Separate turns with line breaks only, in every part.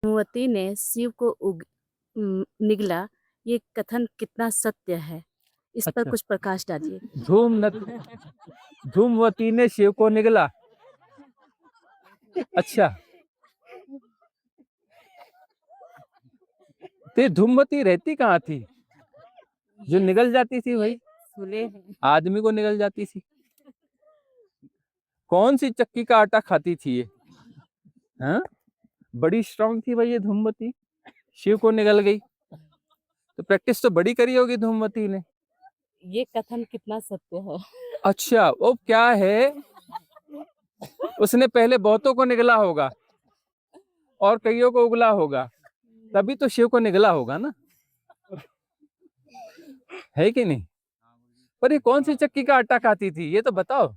हिमवती ने शिव को निगला, ये कथन कितना सत्य है? इस पर
अच्छा,
कुछ प्रकाश डालिए।
धूम न धूमवती ने शिव को निगला। अच्छा, तो ये धूमवती रहती कहाँ थी? जो
ये
निगल जाती थी
ये
भाई,
सुने हैं।
आदमी को निगल जाती थी। कौन सी चक्की का आटा खाती थी ये? हाँ, बड़ी स्ट्रांग थी भाई ये धूमवती, शिव को निगल गई। तो प्रैक्टिस तो बड़ी करी होगी धूमवती ने।
ये कथन कितना सत्य है?
अच्छा, वो क्या है, उसने पहले बहुतों को निगला होगा और कईयों को उगला होगा, तभी तो शिव को निगला होगा ना, है कि नहीं? पर ये कौन सी चक्की का आटा खाती थी, ये तो बताओ।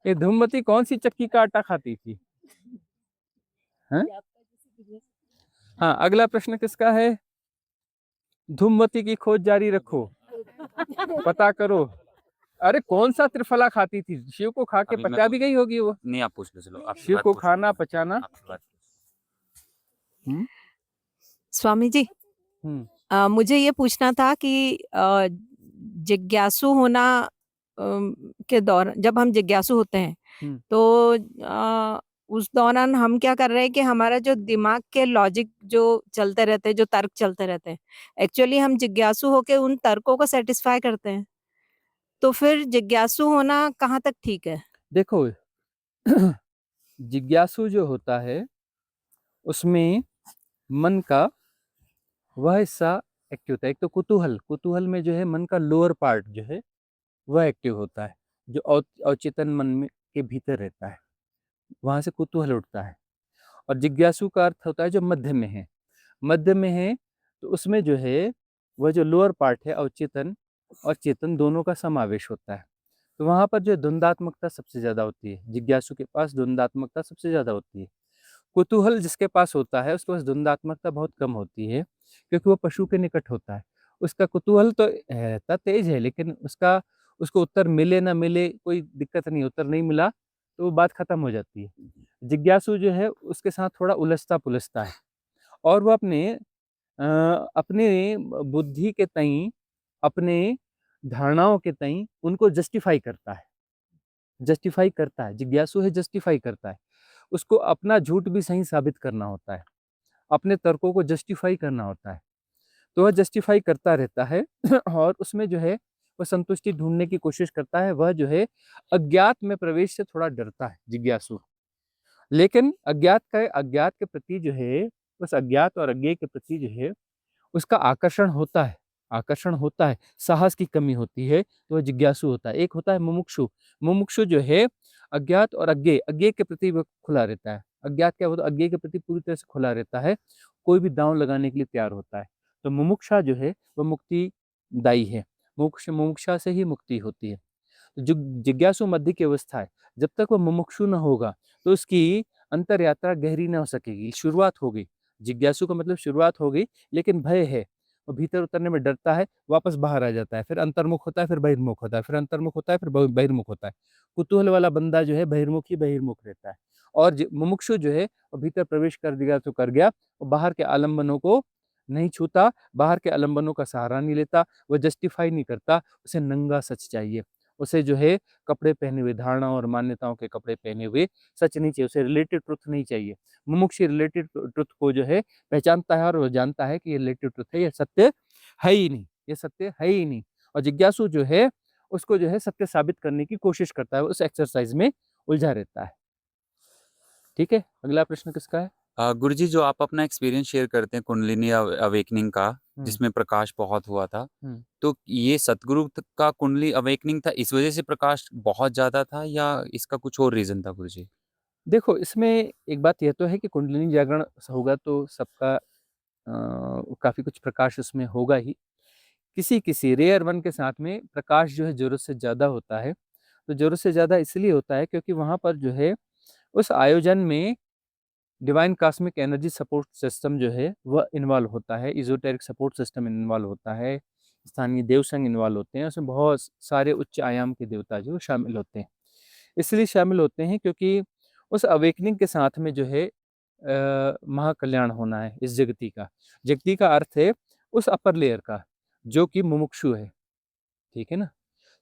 ये धूमवती कौन सी चक्की का आटा खाती थी? हैं? हाँ, अगला प्रश्न किसका है? धूमवती की खोज जारी रखो, पता करो। अरे कौन सा त्रिफला खाती थी? शिव को खा के
अभी मैं
पचा भी गई होगी वो।
नहीं, आप पूछ लो, चलो आपकी
शिव
बात
को
पूछ लो,
खाना पचाना।
आपकी बात।
हम्म
स्वामी जी,
हम्म
मुझे ये पूछना था कि जिज्ञासु होना के दौरान जब हम जिज्ञासु होते हैं
हम्म
तो उस दौरान हम क्या कर रहे हैं कि हमारा जो दिमाग के लॉजिक जो चलते रहते हैं, जो तर्क चलते रहते हैं, एक्चुअली हम जिज्ञासु होके उन तर्कों को सेटिस्फाई करते हैं। तो फिर जिज्ञासु होना कहाँ तक ठीक है?
देखो, जिज्ञासु जो होता है उसमें मन का वह हिस्सा एक्टिव होता है। एक तो कुतूहल, कुतूहल में जो है मन का लोअर पार्ट जो है वह एक्टिव होता है, जो अवचेतन मन में के भीतर रहता है, वहां से कुतूहल उठता है। और जिज्ञासु का अर्थ होता है जो मध्य में है, मध्य में है, तो उसमें जो है वह जो लोअर पार्ट है अवचेतन और चेतन दोनों का समावेश होता है। तो वहां पर जो द्वंद्वात्मकता सबसे ज्यादा होती है, जिज्ञासु के पास द्वंद्वात्मकता सबसे ज्यादा होती है। कुतूहल जिसके पास होता है उसके पास द्वंद्वात्मकता बहुत कम होती है, क्योंकि वो पशु के निकट होता है। उसका कुतूहल तो रहता तेज है, लेकिन उसको उत्तर मिले ना मिले कोई दिक्कत नहीं, उत्तर नहीं मिला तो वो बात खत्म हो जाती है। जिज्ञासु जो है उसके साथ थोड़ा उलझता पुलझता है, और वो अपने बुद्धि के तई, अपने धारणाओं के तई उनको जस्टिफाई करता है। जिज्ञासु है, जस्टिफाई करता है। उसको अपना झूठ भी सही साबित करना होता है, अपने तर्कों को जस्टिफाई करना होता है। तो वह जस्टिफाई करता रहता है और उसमें जो है वह संतुष्टि ढूंढने की कोशिश करता है। वह जो है अज्ञात में प्रवेश से थोड़ा डरता है जिज्ञासु, लेकिन अज्ञात के प्रति जो है, उस अज्ञात और अज्ञेय के प्रति जो है उसका आकर्षण होता है। साहस की कमी होती है तो वह जिज्ञासु होता है। एक होता है मुमुक्षु, मुमुक्षु जो है अज्ञात और अज्ञेय, अज्ञेय के प्रति वह खुला रहता है। अज्ञात क्या होता है, अज्ञेय के प्रति पूरी तरह से खुला रहता है, कोई भी दांव लगाने के लिए तैयार होता है। तो मुमुक्षा जो है वह मुक्ति दायी है, मुमुक्षा से ही मुक्ति होती है। तो जो जिज्ञासु मध्य की अवस्था है, जब तक वह मुमुक्षु न होगा तो उसकी अंतर यात्रा गहरी न हो सकेगी। शुरुआत होगी, जिज्ञासु का मतलब शुरुआत हो गई, लेकिन भय है, वो भीतर उतरने में डरता है, वापस बाहर आ जाता है, फिर अंतर्मुख होता है, फिर बहिर्मुख होता है, फिर अंतर्मुख होता है, फिर बहिर्मुख होता है। कुतूहल वाला बंदा जो है बहिर्मुख रहता है, और मुमुक्षु जो है वो भीतर प्रवेश कर दिया तो कर गया, वो बाहर के आलम्बनों को नहीं छूता, बाहर के आलम्बनों का सहारा नहीं लेता, वो जस्टिफाई नहीं करता, उसे नंगा सच चाहिए। उसे जो है कपड़े पहने हुए, धारणा और मान्यताओं के कपड़े पहने हुए सच नहीं चाहिए, उसे रिलेटेड ट्रुथ नहीं चाहिए। मुमुक्षु रिलेटेड ट्रुथ को जो है पहचानता है और वो जानता है कि ये रिलेटिव ट्रुथ है, ये सत्य है ही नहीं, ये सत्य है ही नहीं। और जिज्ञासु जो है उसको जो है सत्य साबित करने की कोशिश करता है, उस एक्सरसाइज में उलझा रहता है। ठीक है, अगला प्रश्न किसका है?
गुरुजी, जो आप अपना एक्सपीरियंस शेयर करते हैं कुंडलिनी अवेकनिंग का, जिसमें प्रकाश बहुत हुआ था, तो ये सतगुरु का कुंडली अवेकनिंग था, इस वजह से प्रकाश बहुत ज्यादा था, या इसका कुछ और रीजन था गुरुजी?
देखो, इसमें एक बात यह तो है कि कुंडलिनी जागरण होगा तो सबका काफी कुछ प्रकाश उसमें होगा ही। किसी किसी रेयर वन के साथ में प्रकाश जो है जरूरत से ज्यादा होता है। तो जरूरत से ज्यादा इसलिए होता है क्योंकि वहां पर जो है उस आयोजन में divine cosmic energy support system जो है वह इन्वॉल्व होता है, इजोटेरिक सपोर्ट सिस्टम इन्वॉल्व होता है, स्थानीय देव संघ इन्वॉल्व होते हैं, उसमें बहुत सारे उच्च आयाम के देवता जो शामिल होते हैं। इसलिए शामिल होते हैं क्योंकि उस अवेकनिंग के साथ में जो है महाकल्याण होना है इस जगती का। जगती का अर्थ है उस अपर लेयर का जो कि मुमुक्षु है, ठीक है ना।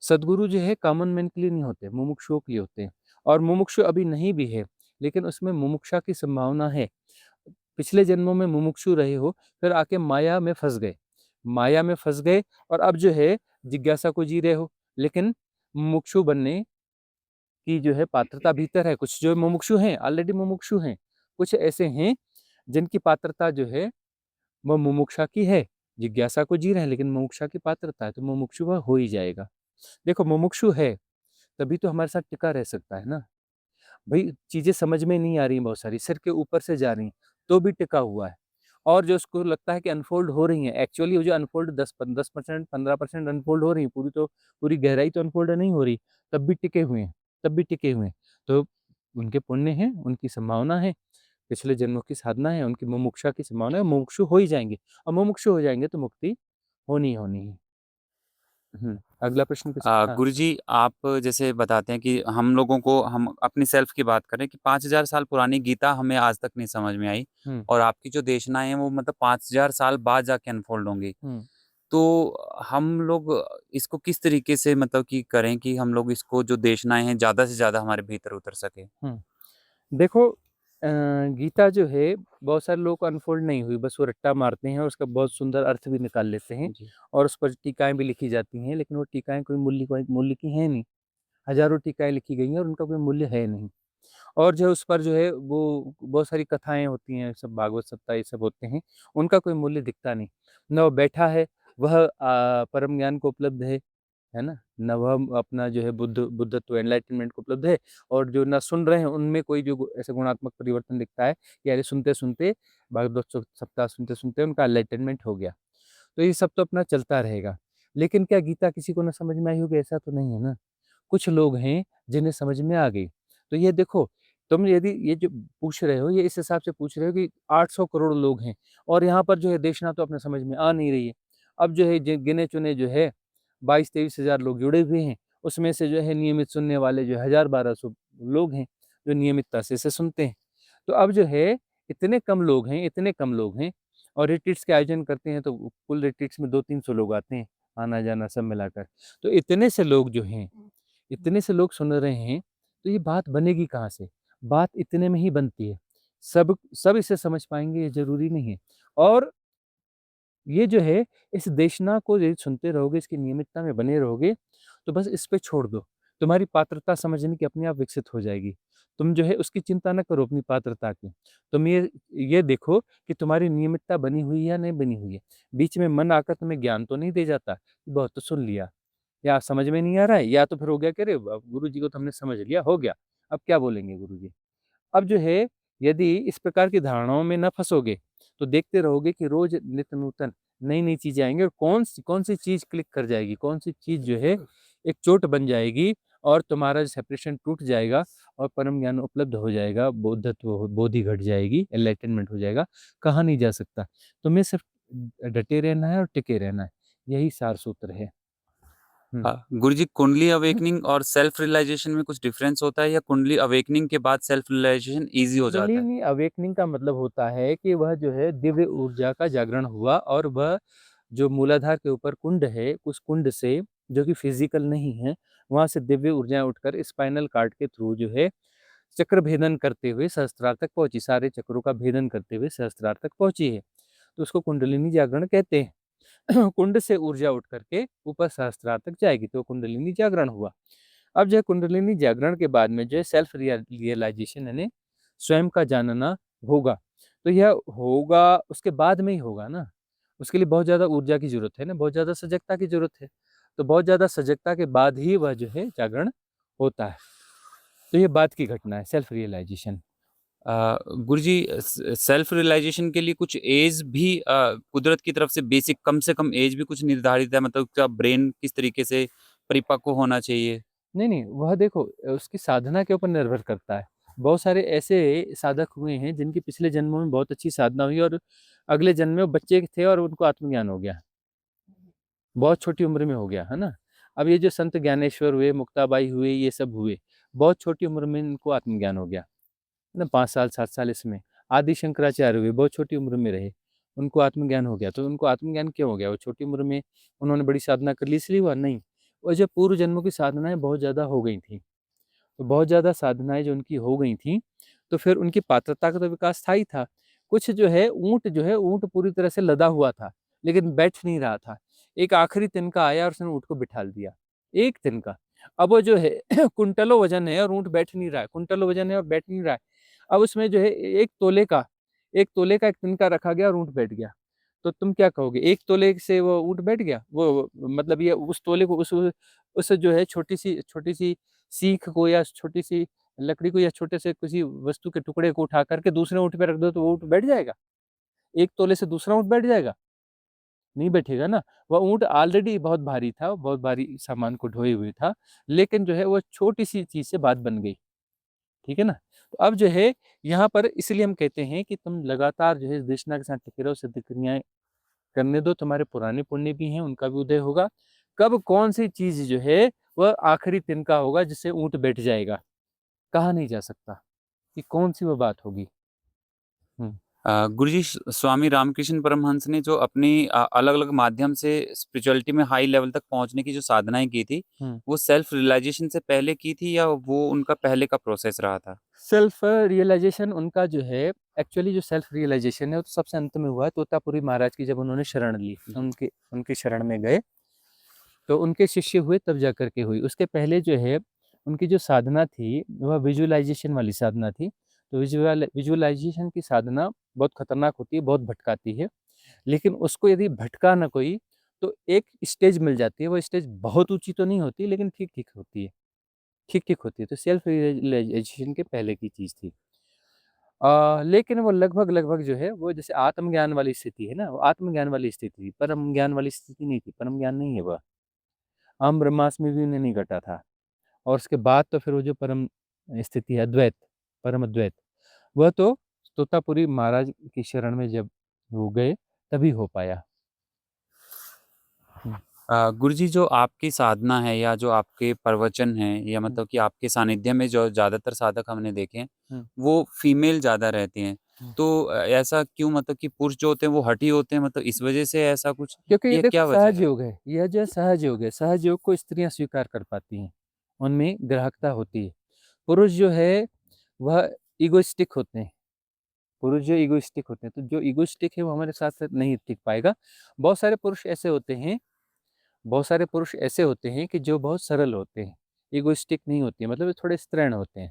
सद्गुरु जो है कॉमन मैन के लिए नहीं होते, मुमुक्षुओं के लिए होते हैं। और मुमुक्षु अभी नहीं भी है, लेकिन उसमें मुमुक्षा की संभावना है। पिछले जन्मों में मुमुक्षु रहे हो, फिर आके माया में फंस गए, माया में फंस गए और अब जो है जिज्ञासा को जी रहे हो, लेकिन मुमुक्षु बनने की जो है पात्रता भीतर है। कुछ जो मुमुक्षु हैं, ऑलरेडी मुमुक्षु हैं, कुछ ऐसे हैं जिनकी पात्रता जो है वो मुमुक्षा की है, जिज्ञासा को जी रहे हैं लेकिन मुमुक्षा की पात्रता है, तो मुमुक्षु वह हो ही जाएगा। देखो मुमुक्षु है तभी तो हमारे साथ टिका रह सकता है ना। भाई चीजें समझ में नहीं आ रही, बहुत सारी सिर के ऊपर से जा रही तो भी टिका हुआ है। और जो उसको लगता है कि अनफोल्ड हो रही है, एक्चुअली वो जो अनफोल्ड 10% 15% अनफोल्ड हो रही है, पूरी गहराई तो अनफोल्ड नहीं हो रही, तब भी टिके हुए हैं, तब भी टिके हुए हैं। तो उनके पुण्य हैं, उनकी संभावना है, पिछले जन्मों की साधना है, उनकी मुमुक्षा की संभावना है, मुमुक्षु हो ही जाएंगे। और मुमुक्षु हो जाएंगे तो मुक्ति होनी ही होनी है। अगला प्रश्न कुछ हाँ।
गुरुजी, आप जैसे बताते हैं कि हम लोगों को, हम अपनी सेल्फ की बात करें कि 5000 साल पुरानी गीता हमें आज तक नहीं समझ में आई और आपकी जो देशनाएं हैं वो मतलब 5000 साल बाद जाके अनफोल्ड होंगी। तो हम लोग इसको किस तरीके से मतलब कि करें कि हम लोग इसको जो देशनाएं हैं ज़्यादा से ज़्यादा हमारे भीतर उतर सके?
देखो गीता जो है बहुत सारे लोग को अनफोल्ड नहीं हुई, बस वो रट्टा मारते हैं और उसका बहुत सुंदर अर्थ भी निकाल लेते हैं
जी।
और उस पर टीकाएं भी लिखी जाती हैं, लेकिन वो टीकाएं कोई मूल्य की हैं नहीं। हजारों टीकाएं लिखी गई हैं और उनका कोई मूल्य है नहीं। और जो उस पर जो है वो बहुत सारी कथाएं होती हैं, सब भागवत सप्ताह ये सब होते हैं, उनका कोई मूल्य दिखता नहीं। न वो बैठा है वह परम ज्ञान को उपलब्ध है ना, न वह अपना जो है बुद्धत्व एनलाइटनमेंट को उपलब्ध है, और जो ना सुन रहे हैं उनमें कोई जो ऐसे गुणात्मक परिवर्तन दिखता है कि अरे सुनते सुनते भागवत सप्ताह सुनते सुनते उनका एनलाइटनमेंट हो गया। तो ये सब तो अपना चलता रहेगा, लेकिन क्या गीता किसी को ना समझ में आई होगी? ऐसा तो नहीं है ना। कुछ लोग हैं जिन्हें समझ में आ गई। तो ये देखो, तुम यदि ये जो पूछ रहे हो ये इस हिसाब से पूछ रहे हो कि 800 करोड़ लोग हैं और यहाँ पर जो है देशना तो अपने समझ में आ नहीं रही है। अब जो है गिने चुने जो है 22-23 हज़ार लोग जुड़े हुए हैं, उसमें से जो है नियमित सुनने वाले जो 1000-1200 लोग हैं जो नियमितता से इसे सुनते हैं। तो अब जो है इतने कम लोग हैं, इतने कम लोग हैं, और रिट्रीट्स के आयोजन करते हैं तो कुल रिट्रीट्स में 200-300 लोग आते हैं, आना जाना सब मिलाकर। तो इतने से लोग जो हैं, इतने से लोग सुन रहे हैं, तो ये बात बनेगी कहाँ से? बात इतने में ही बनती है। सब इसे समझ पाएँगे ये ज़रूरी नहीं है। और ये जो है इस देशना को यदि सुनते रहोगे, इसकी नियमितता में बने रहोगे, तो बस इस पे छोड़ दो। तुम्हारी पात्रता समझने की अपने आप विकसित हो जाएगी। तुम जो है उसकी चिंता ना करो अपनी पात्रता की। तुम ये देखो कि तुम्हारी नियमितता बनी हुई है या नहीं बनी हुई है। बीच में मन आकर तुम्हें ज्ञान तो नहीं दे जाता, बहुत तो सुन लिया, या समझ में नहीं आ रहा है, या तो फिर हो गया कि अरे गुरुजी को तो हमने समझ लिया, हो गया, अब क्या बोलेंगे गुरुजी। अब जो है यदि इस प्रकार की धारणाओं में न फंसोगे, तो देखते रहोगे कि रोज नित्य नूतन नई-नई चीज़ें आएँगी और कौन-सी चीज़ क्लिक कर जाएगी, कौन-सी चीज़ जो है एक चोट बन जाएगी और तुम्हारा सेपरेशन टूट जाएगा और परम ज्ञान उपलब्ध हो जाएगा, बोधि घट जाएगी, एनलाइटनमेंट हो जाएगा, कहाँ नहीं जा सकता। तुम्हें सिर्फ डटे रहना है और टिके रहना है, यही सार सूत्र है।
गुरुजी, कुंडली अवेकनिंग और सेल्फ रियलाइजेशन में कुछ डिफरेंस होता है या कुंडली अवेकनिंग के बाद सेल्फ रियलाइजेशन ईज़ी हो जाता है?
कुंडलिनी अवेकनिंग का मतलब होता है कि वह जो है दिव्य ऊर्जा का जागरण हुआ और वह जो मूलाधार के ऊपर कुंड है, उस कुंड से जो कि फिजिकल नहीं है, वहाँ से दिव्य ऊर्जाएँ उठकर स्पाइनल कार्ड के थ्रू जो है चक्र भेदन करते हुए सहस्त्रार तक पहुँची, सारे चक्रों का भेदन करते हुए सहस्त्रार तक पहुँची है। तो उसको कुंडलिनी जागरण कहते हैं। कुंड से ऊर्जा उठ करके ऊपर सहस्त्रार तक जाएगी तो कुंडलिनी जागरण हुआ। अब जो है कुंडलिनी जागरण के बाद में जो है सेल्फ रियलाइजेशन यानी स्वयं का जानना होगा। तो यह होगा उसके बाद में ही होगा ना, उसके लिए बहुत ज़्यादा ऊर्जा की ज़रूरत है ना, बहुत ज़्यादा सजगता की ज़रूरत है। तो बहुत ज़्यादा सजगता के बाद ही वह जो है जागरण होता है। तो ये बाद की घटना है सेल्फ रियलाइजेशन।
गुरुजी, सेल्फ रियलाइजेशन के लिए कुछ एज भी कुदरत की तरफ से बेसिक कम से कम एज भी कुछ निर्धारित है, मतलब क्या ब्रेन किस तरीके से परिपक्व होना चाहिए?
नहीं, वह देखो उसकी साधना के ऊपर निर्भर करता है। बहुत सारे ऐसे साधक हुए हैं जिनकी पिछले जन्मों में बहुत अच्छी साधना हुई और अगले जन्म में वो बच्चे थे और उनको आत्मज्ञान हो गया। बहुत छोटी उम्र में हो गया, है ना? अब ये जो संत ज्ञानेश्वर हुए, मुक्ताबाई हुए, ये सब हुए, बहुत छोटी उम्र में इनको आत्मज्ञान हो गया, है ना? 5 साल, 7 साल इसमें। आदि शंकराचार्य हुए, बहुत छोटी उम्र में रहे, उनको आत्मज्ञान हो गया। तो उनको आत्मज्ञान क्यों हो गया? वो छोटी उम्र में उन्होंने बड़ी साधना कर ली इसलिए हुआ? नहीं, वो जो पूर्व जन्मों की साधनाएँ बहुत ज़्यादा हो गई थी, तो बहुत ज़्यादा साधनाएँ जो उनकी हो गई थी, तो फिर उनकी पात्रता का तो विकास था ही था। कुछ जो है ऊँट पूरी तरह से लदा हुआ था, लेकिन बैठ नहीं रहा था। एक आखिरी तिनका आया और उसने ऊँट को बिठाल दिया, एक तिनका। अब वो जो है कुंटलों वज़न है और ऊँट बैठ नहीं रहा है, कुंटलों वज़न है और बैठ नहीं रहा है। अब उसमें जो है 1 तोले का एक तिनका रखा गया और ऊँट बैठ गया। तो तुम क्या कहोगे? 1 तोले से वो ऊँट बैठ गया? वो मतलब ये उस तोले को उस जो है छोटी-सी सीख को या छोटी-सी लकड़ी को या छोटे से किसी वस्तु के टुकड़े को उठा कर के दूसरे ऊँट पे रख दो तो वो ऊँट बैठ जाएगा? 1 तोले से दूसरा ऊँट बैठ जाएगा? नहीं बैठेगा ना। वह ऊँट ऑलरेडी बहुत भारी था, बहुत भारी सामान को ढोए हुए था, लेकिन जो है वो छोटी-सी चीज़ से बात बन गई, ठीक है ना? तो अब जो है यहाँ पर इसलिए हम कहते हैं कि तुम लगातार जो है इस देशना के साथ टिके रहो, सिद्ध क्रियाएँ करने दो, तुम्हारे पुराने पुण्य भी हैं, उनका भी उदय होगा। कब कौन-सी चीज़ जो है वह आखिरी तिनका होगा जिससे ऊँट बैठ जाएगा, कहा नहीं जा सकता कि कौन-सी वो बात होगी। हुँ,
गुरुजी स्वामी रामकृष्ण परमहंस ने जो अपनी अलग-अलग माध्यम से स्पिरिचुअलिटी में हाई लेवल तक पहुँचने की जो साधनाएँ की थी,
हुँ।
वो सेल्फ रियलाइज़ेशन से पहले की थी या वो उनका पहले का प्रोसेस रहा था?
सेल्फ रियलाइज़ेशन उनका जो है एक्चुअली जो सेल्फ रियलाइज़ेशन है वो तो सबसे अंत में हुआ है तोतापुरी महाराज की जब उन्होंने शरण ली, उनके उनकी शरण में गए, तो उनके शिष्य हुए तब जाकर के हुई। उसके पहले जो है उनकी जो साधना थी वह विजुअलाइज़ेशन वाली साधना थी। तो विजुअलाइज़ेशन की साधना बहुत खतरनाक होती है, बहुत भटकाती है। लेकिन उसको यदि भटका ना कोई तो एक स्टेज मिल जाती है, वो स्टेज बहुत ऊँची तो नहीं होती लेकिन ठीक-ठीक होती है, ठीक-ठीक होती है। तो सेल्फ रियलाइज़ेशन के पहले की चीज़ थी। लेकिन वो लगभग जो है वो जैसे आत्मज्ञान वाली स्थिति है ना, वो आत्मज्ञान वाली स्थिति थी, परम ज्ञान वाली स्थिति नहीं थी, परम ज्ञान नहीं है वह। अहम ब्रह्मास्मि भी उन्हें नहीं घटा था और उसके बाद तो फिर वो जो परम स्थिति है अद्वैत, परम अद्वैत, वह तो तोतापुरी महाराज की शरण में जब वो गए तभी हो पाया। हुँ,
गुरुजी जो आपकी साधना है या जो आपके प्रवचन हैं या
हुँ,
मतलब कि आपके सानिध्य में जो ज़्यादातर साधक हमने देखे हैं,
हुँ,
वो फीमेल ज़्यादा रहती हैं।
हुँ।
तो ऐसा क्यों मतलब कि पुरुष जो होते हैं वो हठी होते हैं मतलब इस वज़ह से ऐसा कुछ
क्योंकि ये
या
देखो
क्या वजह
सहज
है?
योग है, यह जो है सहज योग है, सहज योग को स्त्रियाँ स्वीकार कर पाती हैं, उनमें ग्राह्यता होती है। पुरुष जो है वह इगोइस्टिक होते हैं। पुरुष जो इगोइस्टिक होते हैं, तो जो इगोइस्टिक है वो हमारे साथ-साथ नहीं टिक पाएगा। बहुत सारे पुरुष ऐसे होते हैं बहुत सारे पुरुष ऐसे होते हैं कि जो बहुत सरल होते हैं, इगोइस्टिक नहीं होती हैं, मतलब ये थोड़े स्त्रैण होते हैं।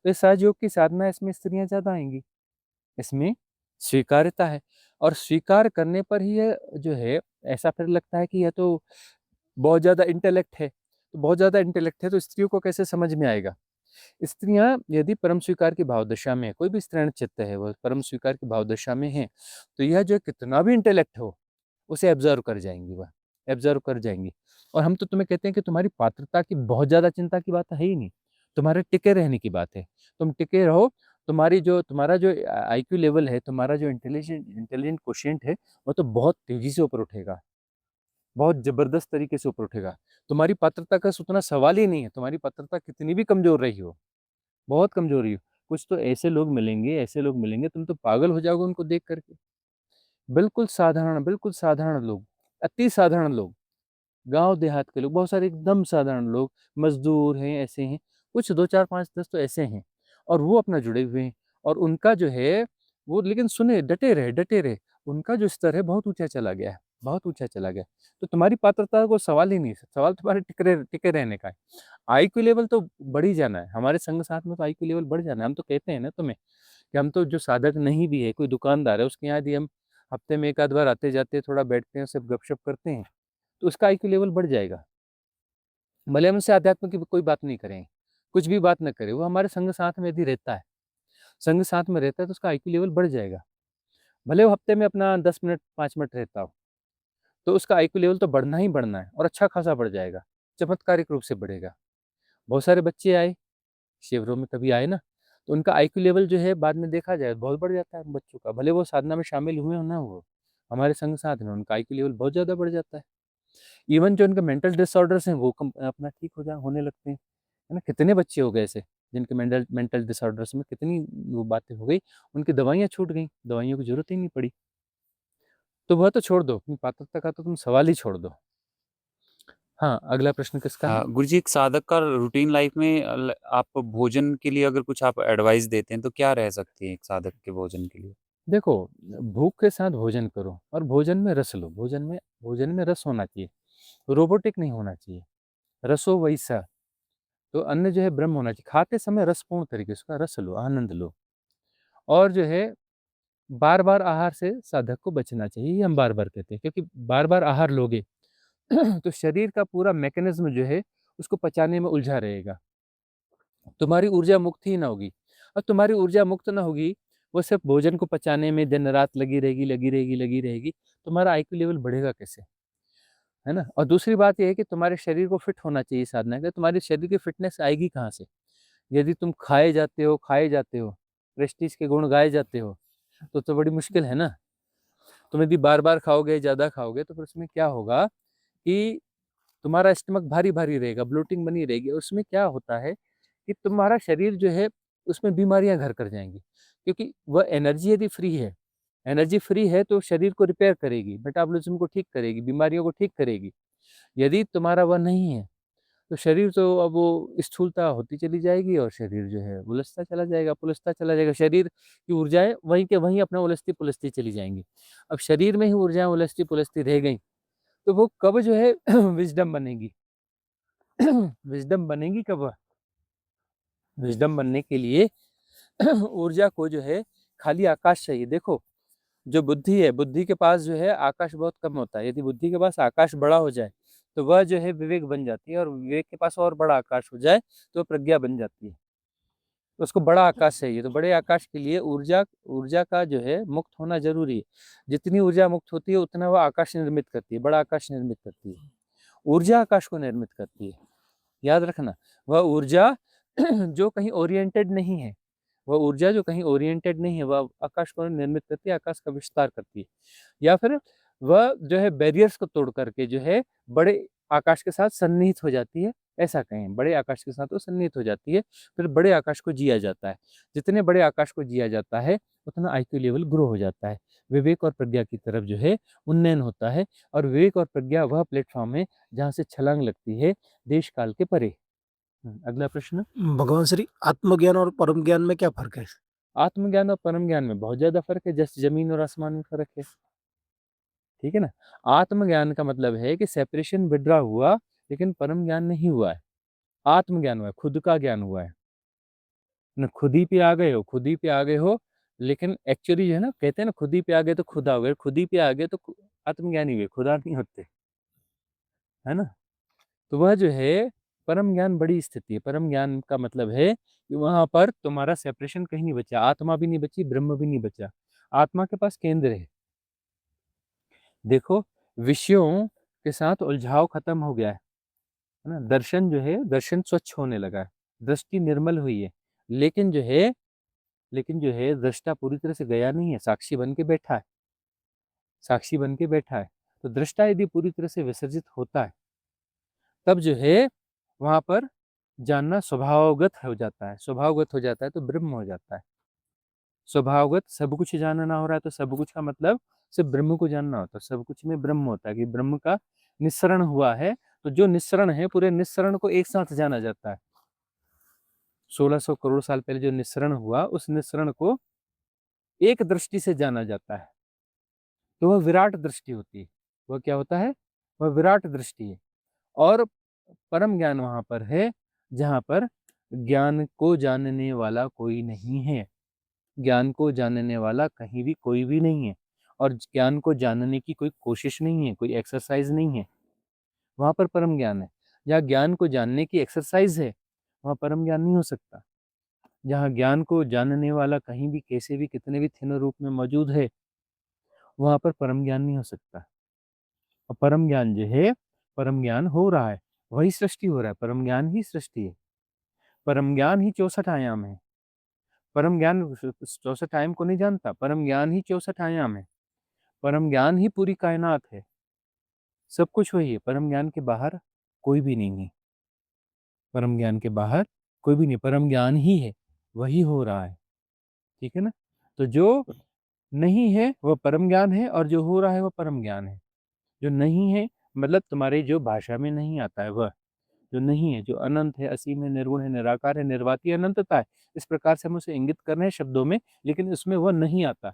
तो ये सहज योग की साधना इसमें स्त्रियाँ ज़्यादा आएँगी, इसमें स्वीकार्यता है और स्वीकार करने पर ही ये जो है ऐसा फिर लगता है कि यह तो बहुत ज़्यादा इंटेलेक्ट है, तो बहुत ज़्यादा इंटेलेक्ट है तो स्त्रियों को कैसे समझ में आएगा? स्त्रियाँ यदि परम स्वीकार की भावदशा में है, कोई भी स्त्रैण चित्त है, वो परम स्वीकार की भावदशा में है, तो यह जो कितना भी इंटेलेक्ट हो, उसे ऑब्ज़र्व कर जाएँगी वह, ऑब्ज़र्व कर जाएँगी। और हम तो तुम्हें कहते हैं कि तुम्हारी पात्रता की बहुत ज़्यादा चिंता की बात है ही नहीं, तुम्हारे टिके रहने की बात है। तुम टिके रहो, तुम्हारा जो आईक्यू लेवल है, तुम्हारा जो इंटेलिजेंट कोशेंट है, वो तो बहुत तेज़ी से ऊपर उठेगा, बहुत ज़बरदस्त तरीके से ऊपर उठेगा। तुम्हारी पात्रता का उतना सवाल ही नहीं है, तुम्हारी पात्रता कितनी भी कमज़ोर रही हो, बहुत कमज़ोरी हो। कुछ तो ऐसे लोग मिलेंगे तुम तो पागल हो जाओगे उनको देख कर के। बिल्कुल साधारण लोग, अति साधारण लोग, गाँव देहात के लोग, बहुत सारे एकदम साधारण लोग, मज़दूर हैं, ऐसे हैं। कुछ 2, 4, 5, 10 तो ऐसे हैं और वो अपना जुड़े हुए हैं और उनका जो है वो लेकिन सुने, डटे रहे। उनका जो स्तर है बहुत ऊँचा चला गया है, बहुत ऊँचा चला गया है। तो तुम्हारी पात्रता का कोई सवाल ही नहीं है, सवाल तुम्हारे टिके रहने का है। आईक्यू लेवल तो बढ़ ही जाना है, हमारे संग साथ में तो आईक्यू लेवल बढ़ जाना है। हम तो कहते हैं ना तुम्हें कि हम तो जो साधक नहीं भी है, कोई दुकानदार है, उसके यहाँ यदि हम हफ्ते में 1 आध बार आते-जाते थोड़ा बैठते हैं, सिर्फ गपशप करते हैं, तो उसका आईक्यू लेवल बढ़ जाएगा। भले हम उससे अध्यात्म की कोई बात नहीं करें, कुछ भी बात ना करें, वो हमारे संग साथ में यदि रहता है, संग साथ में रहता है तो उसका आईक्यू लेवल बढ़ जाएगा। भले वो हफ्ते में अपना 10 मिनट, 5 मिनट रहता हो, तो उसका आईक्यू लेवल तो बढ़ना ही बढ़ना है और अच्छा खासा बढ़ जाएगा, चमत्कारिक रूप से बढ़ेगा। बहुत सारे बच्चे आए, शिविरों में कभी आए ना, तो उनका आईक्यू लेवल जो है बाद में देखा जाए बहुत बढ़ जाता है उन बच्चों का, भले वो साधना में शामिल हुए हो ना हुए, हमारे संग साथ में उनका आईक्यू लेवल बहुत ज़्यादा बढ़ जाता है। इवन जो उनके मेंटल डिसऑर्डर्स हैं वो कम अपना ठीक होने लगते हैं, है ना? कितने बच्चे हो गए ऐसे। जिनके मेंटल डिसऑर्डर्स में कितनी वो बातें हो गई, उनकी दवाइयाँ छूट गई, दवाइयों की ज़रूरत ही नहीं पड़ी। तो वह तो छोड़ दो, अपनी पात्रता का तो तुम सवाल ही छोड़ दो। हाँ, अगला प्रश्न किसका है?
गुरुजी, एक साधक का रूटीन लाइफ में आप भोजन के लिए अगर कुछ आप एडवाइस देते हैं तो क्या रह सकती है एक साधक के भोजन के लिए?
देखो, भूख के साथ भोजन करो और भोजन में रस लो। भोजन में रस होना चाहिए, रोबोटिक नहीं होना चाहिए। रसो वैसा, तो अन्न जो है ब्रह्म होना चाहिए। खाते समय रसपूर्ण तरीके से उसका रस लो, आनंद लो। और जो है बार-बार आहार से साधक को बचना चाहिए, ये हम बार-बार कहते हैं, क्योंकि बार-बार आहार लोगे तो शरीर का पूरा मैकेनिज़्म जो है उसको पचाने में उलझा रहेगा। तुम्हारी ऊर्जा मुक्त ही ना होगी, और तुम्हारी ऊर्जा मुक्त ना होगी, वो सिर्फ भोजन को पचाने में दिन रात लगी रहेगी, लगी रहेगी, लगी रहेगी। तुम्हारा आईक्यू लेवल बढ़ेगा कैसे? है ना? और दूसरी बात ये है कि तुम्हारे शरीर को फिट होना चाहिए साधना के, तुम्हारे शरीर की फिटनेस आएगी कहाँ से? यदि तुम खाए जाते हो, प्रेस्टीज के गुण गाए जाते हो, तो बड़ी मुश्किल है ना। तुम यदि बार-बार खाओगे, ज़्यादा खाओगे, तो फिर उसमें क्या होगा कि तुम्हारा स्टमक भारी-भारी रहेगा, ब्लोटिंग बनी रहेगी, और उसमें क्या होता है कि तुम्हारा शरीर जो है उसमें बीमारियाँ घर कर जाएँगी। क्योंकि वह एनर्जी यदि एनर्जी फ्री है तो शरीर को रिपेयर करेगी, मेटाबॉलिज़्म को ठीक करेगी, बीमारियों को ठीक करेगी। यदि तुम्हारा वह नहीं है, तो शरीर तो अब वो स्थूलता होती चली जाएगी और शरीर जो है पुलसता चला जाएगा। शरीर की ऊर्जाएँ वहीं के वहीं अपना उलझती-पुलझती चली जाएँगी। अब शरीर में ही ऊर्जाएँ उलझती-पुलझती रह गईं, तो वो कब जो है विज़डम बनेगी? विज़डम बनेगी कब वह? विज़डम बनने के लिए ऊर्जा को जो है खाली आकाश चाहिए। देखो, जो बुद्धि है, बुद्धि के पास जो है आकाश बहुत कम होता है। यदि बुद्धि के पास आकाश बड़ा हो जाए, तो वह जो है विवेक बन जाती है, और विवेक के पास और बड़ा आकाश हो जाए, तो प्रज्ञा बन जाती है। तो उसको बड़ा आकाश चाहिए, तो बड़े आकाश के लिए ऊर्जा ऊर्जा का जो है मुक्त होना ज़रूरी है। जितनी ऊर्जा मुक्त होती है, उतना वह आकाश निर्मित करती है, बड़ा आकाश निर्मित करती है। ऊर्जा आकाश को निर्मित करती है। याद रखना, वह ऊर्जा जो कहीं ओरिएंटेड नहीं है, वह आकाश को निर्मित करती है, आकाश का विस्तार करती है। या फिर वह जो है बैरियर्स को तोड़ करके जो है बड़े आकाश के साथ सन्निहित हो जाती है, ऐसा कहें। बड़े आकाश के साथ वो सन्निहित हो जाती है, फिर बड़े आकाश को जिया जाता है। जितने बड़े आकाश को जिया जाता है, उतना आईक्यू लेवल ग्रो हो जाता है। विवेक और प्रज्ञा की तरफ जो है उन्नयन होता है, और विवेक और प्रज्ञा वह प्लेटफ़ॉर्म है जहाँ से छलांग लगती है देश काल के परे। अगला प्रश्न।
भगवान श्री आत्मज्ञान और परम ज्ञान में क्या फ़र्क है?
आत्मज्ञान और परम ज्ञान में बहुत ज़्यादा फ़र्क है, जैसे ज़मीन और आसमान में फ़र्क है। ठीक है ना? आत्मज्ञान का मतलब है कि सेपरेशन विथड्रॉ हुआ, लेकिन परम ज्ञान नहीं हुआ है। आत्मज्ञान हुआ है, खुद का ज्ञान हुआ है। ना खुद ही पे आ गए हो, लेकिन एक्चुअली जो है ना, कहते हैं ना, खुद ही पे आ गए तो खुदा हो गए, खुद ही पे आ गए तो आत्मज्ञानी हुए, खुदा नहीं होते। है ना? तो वह जो है परम ज्ञान बड़ी स्थिति है। परम ज्ञान का मतलब है कि वहाँ पर तुम्हारा सेपरेशन कहीं नहीं बचा, आत्मा भी नहीं बची, ब्रह्म भी नहीं बचा। आत्मा के पास केंद्र है। देखो, विषयों के साथ उलझाव खत्म हो गया है ना? दर्शन स्वच्छ होने लगा है, दृष्टि निर्मल हुई है। लेकिन जो है दृष्टा पूरी तरह से गया नहीं है, साक्षी बन के बैठा है। तो दृष्टा यदि पूरी तरह से विसर्जित होता है, तब जो है वहाँ पर जानना स्वभावगत हो जाता है, तो ब्रह्म हो जाता है। स्वभावगत सब कुछ जानना हो रहा है, तो सब कुछ का मतलब सिर्फ ब्रह्म को जानना होता है। सब कुछ में ब्रह्म होता है, कि ब्रह्म का निस्सरण हुआ है, तो जो निस्सरण है, पूरे निस्सरण को एक साथ जाना जाता है। 1600 करोड़ साल पहले जो निस्सरण हुआ, उस निस्सरण को एक दृष्टि से जाना जाता है, तो वह विराट दृष्टि होती है। वह क्या होता है? वह विराट दृष्टि है। और परम ज्ञान वहाँ पर है, जहाँ पर ज्ञान को जानने वाला कोई नहीं है। ज्ञान को जानने वाला कहीं भी कोई भी नहीं है, और ज्ञान को जानने की कोई कोशिश नहीं है, कोई एक्सरसाइज़ नहीं है। वहाँ पर परम ज्ञान है। जहाँ ज्ञान को जानने की एक्सरसाइज़ है, वहाँ परम ज्ञान नहीं हो सकता। जहाँ ज्ञान को जानने वाला कहीं भी, कैसे भी, कितने भी थिन रूप में मौजूद है, वहाँ पर परम ज्ञान नहीं हो सकता। और परम ज्ञान जो है, परम ज्ञान हो रहा है, वही सृष्टि हो रहा है, परम ज्ञान ही सृष्टि है। परम ज्ञान ही 64 आयाम है। परम ज्ञान 64 आयाम को नहीं जानता, परम ज्ञान ही 64 आयाम है। परम ज्ञान ही पूरी कायनात है। सब कुछ वही है, परम ज्ञान के बाहर कोई भी नहीं है। परम ज्ञान के बाहर कोई भी नहीं, परम ज्ञान ही है, वही हो रहा है, ठीक है ना? तो जो नहीं है वो परम ज्ञान है और जो हो रहा है वो परम ज्ञान है। जो नहीं है मतलब तुम्हारी जो भाषा में नहीं आता है वह, जो नहीं है, जो अनंत है, असीम है, निर्गुण है, निराकार है, निर्वाती अनंतता है। इस प्रकार से हम उसे इंगित कर रहे हैं शब्दों में, लेकिन उसमें वह नहीं आता,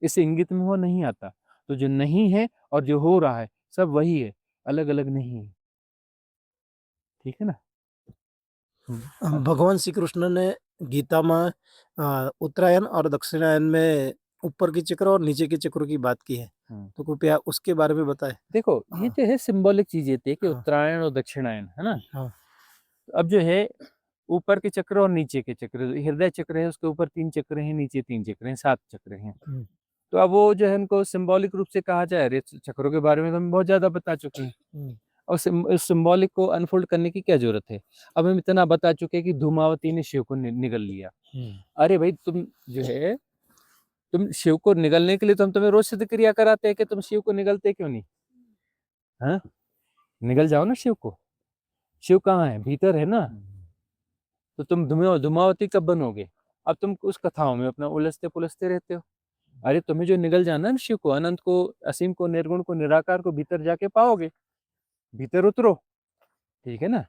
इस इंगित में वो नहीं आता। तो जो नहीं है और जो हो रहा है सब वही है, अलग-अलग नहीं है। ठीक है ना?
भगवान श्री कृष्ण ने गीता में उत्तरायण और दक्षिणायन में ऊपर के चक्र और नीचे के चक्रों की बात की है, तो कृपया उसके बारे में बताएं।
देखो ये
हाँ।
जो है सिंबॉलिक चीजें थी कि
हाँ।
उत्तरायण और दक्षिणायन, है ना?
हाँ।
अब जो है ऊपर के चक्र और नीचे के चक्र, हृदय चक्र है उसके ऊपर 3 चक्र हैं, नीचे 3 चक्र हैं, 7 चक्र हैं। तो अब वो जो है उनको सिंबॉलिक रूप से कहा जाए, अरे चक्रों के बारे में तो हम बहुत ज्यादा बता चुके हैं और इस सिंबॉलिक को अनफोल्ड करने की क्या जरूरत है? अब हम इतना बता चुके हैं कि धूमावती ने शिव को निगल लिया। अरे भाई तुम जो है तुम शिव को निगलने के लिए तो हम तुम्हें रोज सिद्ध क्रिया कराते हैं कि तुम शिव को निगलते क्यों नहीं? हाँ, निगल जाओ ना शिव को। शिव कहाँ है? भीतर है ना। तो तुम धूमावती कब बनोगे? अब तुम उस कथाओं में अपना उलझते पुलझते रहते हो। अरे तुम्हें जो निगल जाना है ना शिव को, अनंत को, असीम को, निर्गुण को, निराकार को, भीतर जाके पाओगे। भीतर उतरो, ठीक है ना?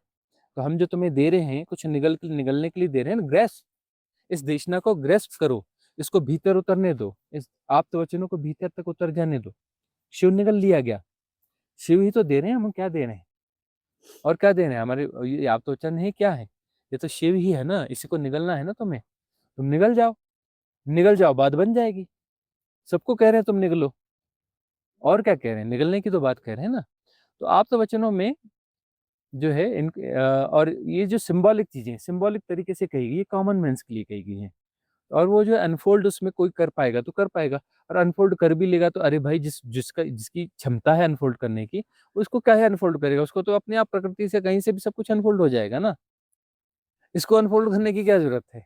तो हम जो तुम्हें दे रहे हैं कुछ निगलने के लिए दे रहे हैं ना, ग्रेस। इस देशना को ग्रेस्प करो, इसको भीतर उतरने दो, इस आप्त वचनों को भीतर तक उतर जाने दो। शिव निगल लिया गया, शिव ही तो दे रहे हैं, हम क्या दे रहे हैं? और क्या दे रहे हैं? हमारे ये आप्त वचन है क्या है? ये तो शिव ही है ना, इसी को निगलना है ना तुम्हें। तुम निगल जाओ, बात बन जाएगी। सबको कह रहे हैं तुम निगलो, और क्या कह रहे हैं? निगलने की तो बात कह रहे हैं ना। तो आप्त वचनों में जो है और ये जो सिंबॉलिक चीजें सिंबॉलिक तरीके से कही गई, ये कॉमन मैन्स के लिए कही गई हैं। और वो जो अनफोल्ड उसमें कोई कर पाएगा तो कर पाएगा, और अनफोल्ड कर भी लेगा तो अरे भाई जिसकी क्षमता है अनफोल्ड करने की, उसको क्या है अनफोल्ड करेगा? उसको तो अपने आप प्रकृति से कहीं से भी सब कुछ अनफोल्ड हो जाएगा ना। इसको अनफोल्ड करने की क्या जरूरत है?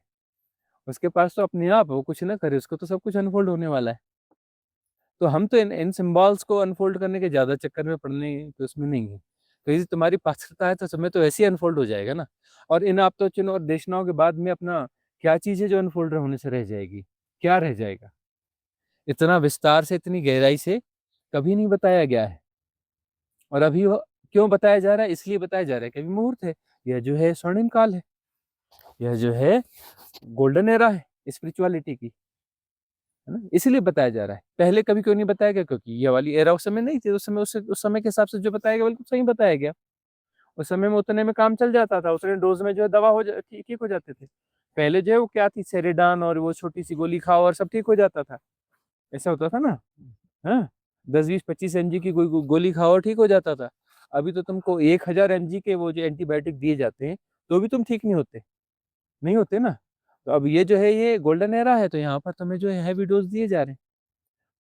उसके पास तो अपने आप वो कुछ ना करे, उसको तो सब कुछ अनफोल्ड होने वाला है। तो हम तो इन सिंबल्स को अनफोल्ड करने के ज्यादा चक्कर में पड़ने तो उसमें नहीं है। तो यदि तुम्हारी पात्रता है तो समय तो ऐसे ही अनफोल्ड हो जाएगा ना। और इन आपतोचनों और देशनाओं के बाद में अपना क्या चीज है जो अनफोल्ड होने से रह जाएगी? क्या रह जाएगा? इतना विस्तार से, इतनी गहराई से कभी नहीं बताया गया है। और अभी वो क्यों बताया जा रहा है? इसलिए बताया जा रहा है कि अभी मुहूर्त है, यह जो है स्वर्णिम काल है, यह जो है गोल्डन एरा है स्पिरिचुअलिटी की, है ना? इसलिए बताया जा रहा है। पहले कभी क्यों नहीं बताया गया? क्योंकि ये वाली एरा उस समय नहीं थी। उस समय उस समय के हिसाब से जो बताया गया बिल्कुल सही बताया गया। उस समय में उतने में काम चल जाता था, उतने डोज में जो है दवा ठीक हो जाते थे। पहले जो है वो क्या थी, सेरेडान और वो छोटी सी गोली खाओ और सब ठीक हो जाता था, ऐसा होता था ना। हाँ, 10-20-25 mg की गोली खाओ और ठीक हो जाता था। अभी तो तुमको 1000 mg के वो जो एंटीबायोटिक दिए जाते हैं, तो भी तुम ठीक नहीं होते ना। तो अब ये जो है ये गोल्डन एरा है, तो यहाँ पर तुम्हें जो है हैवी डोज दिए जा रहे हैं।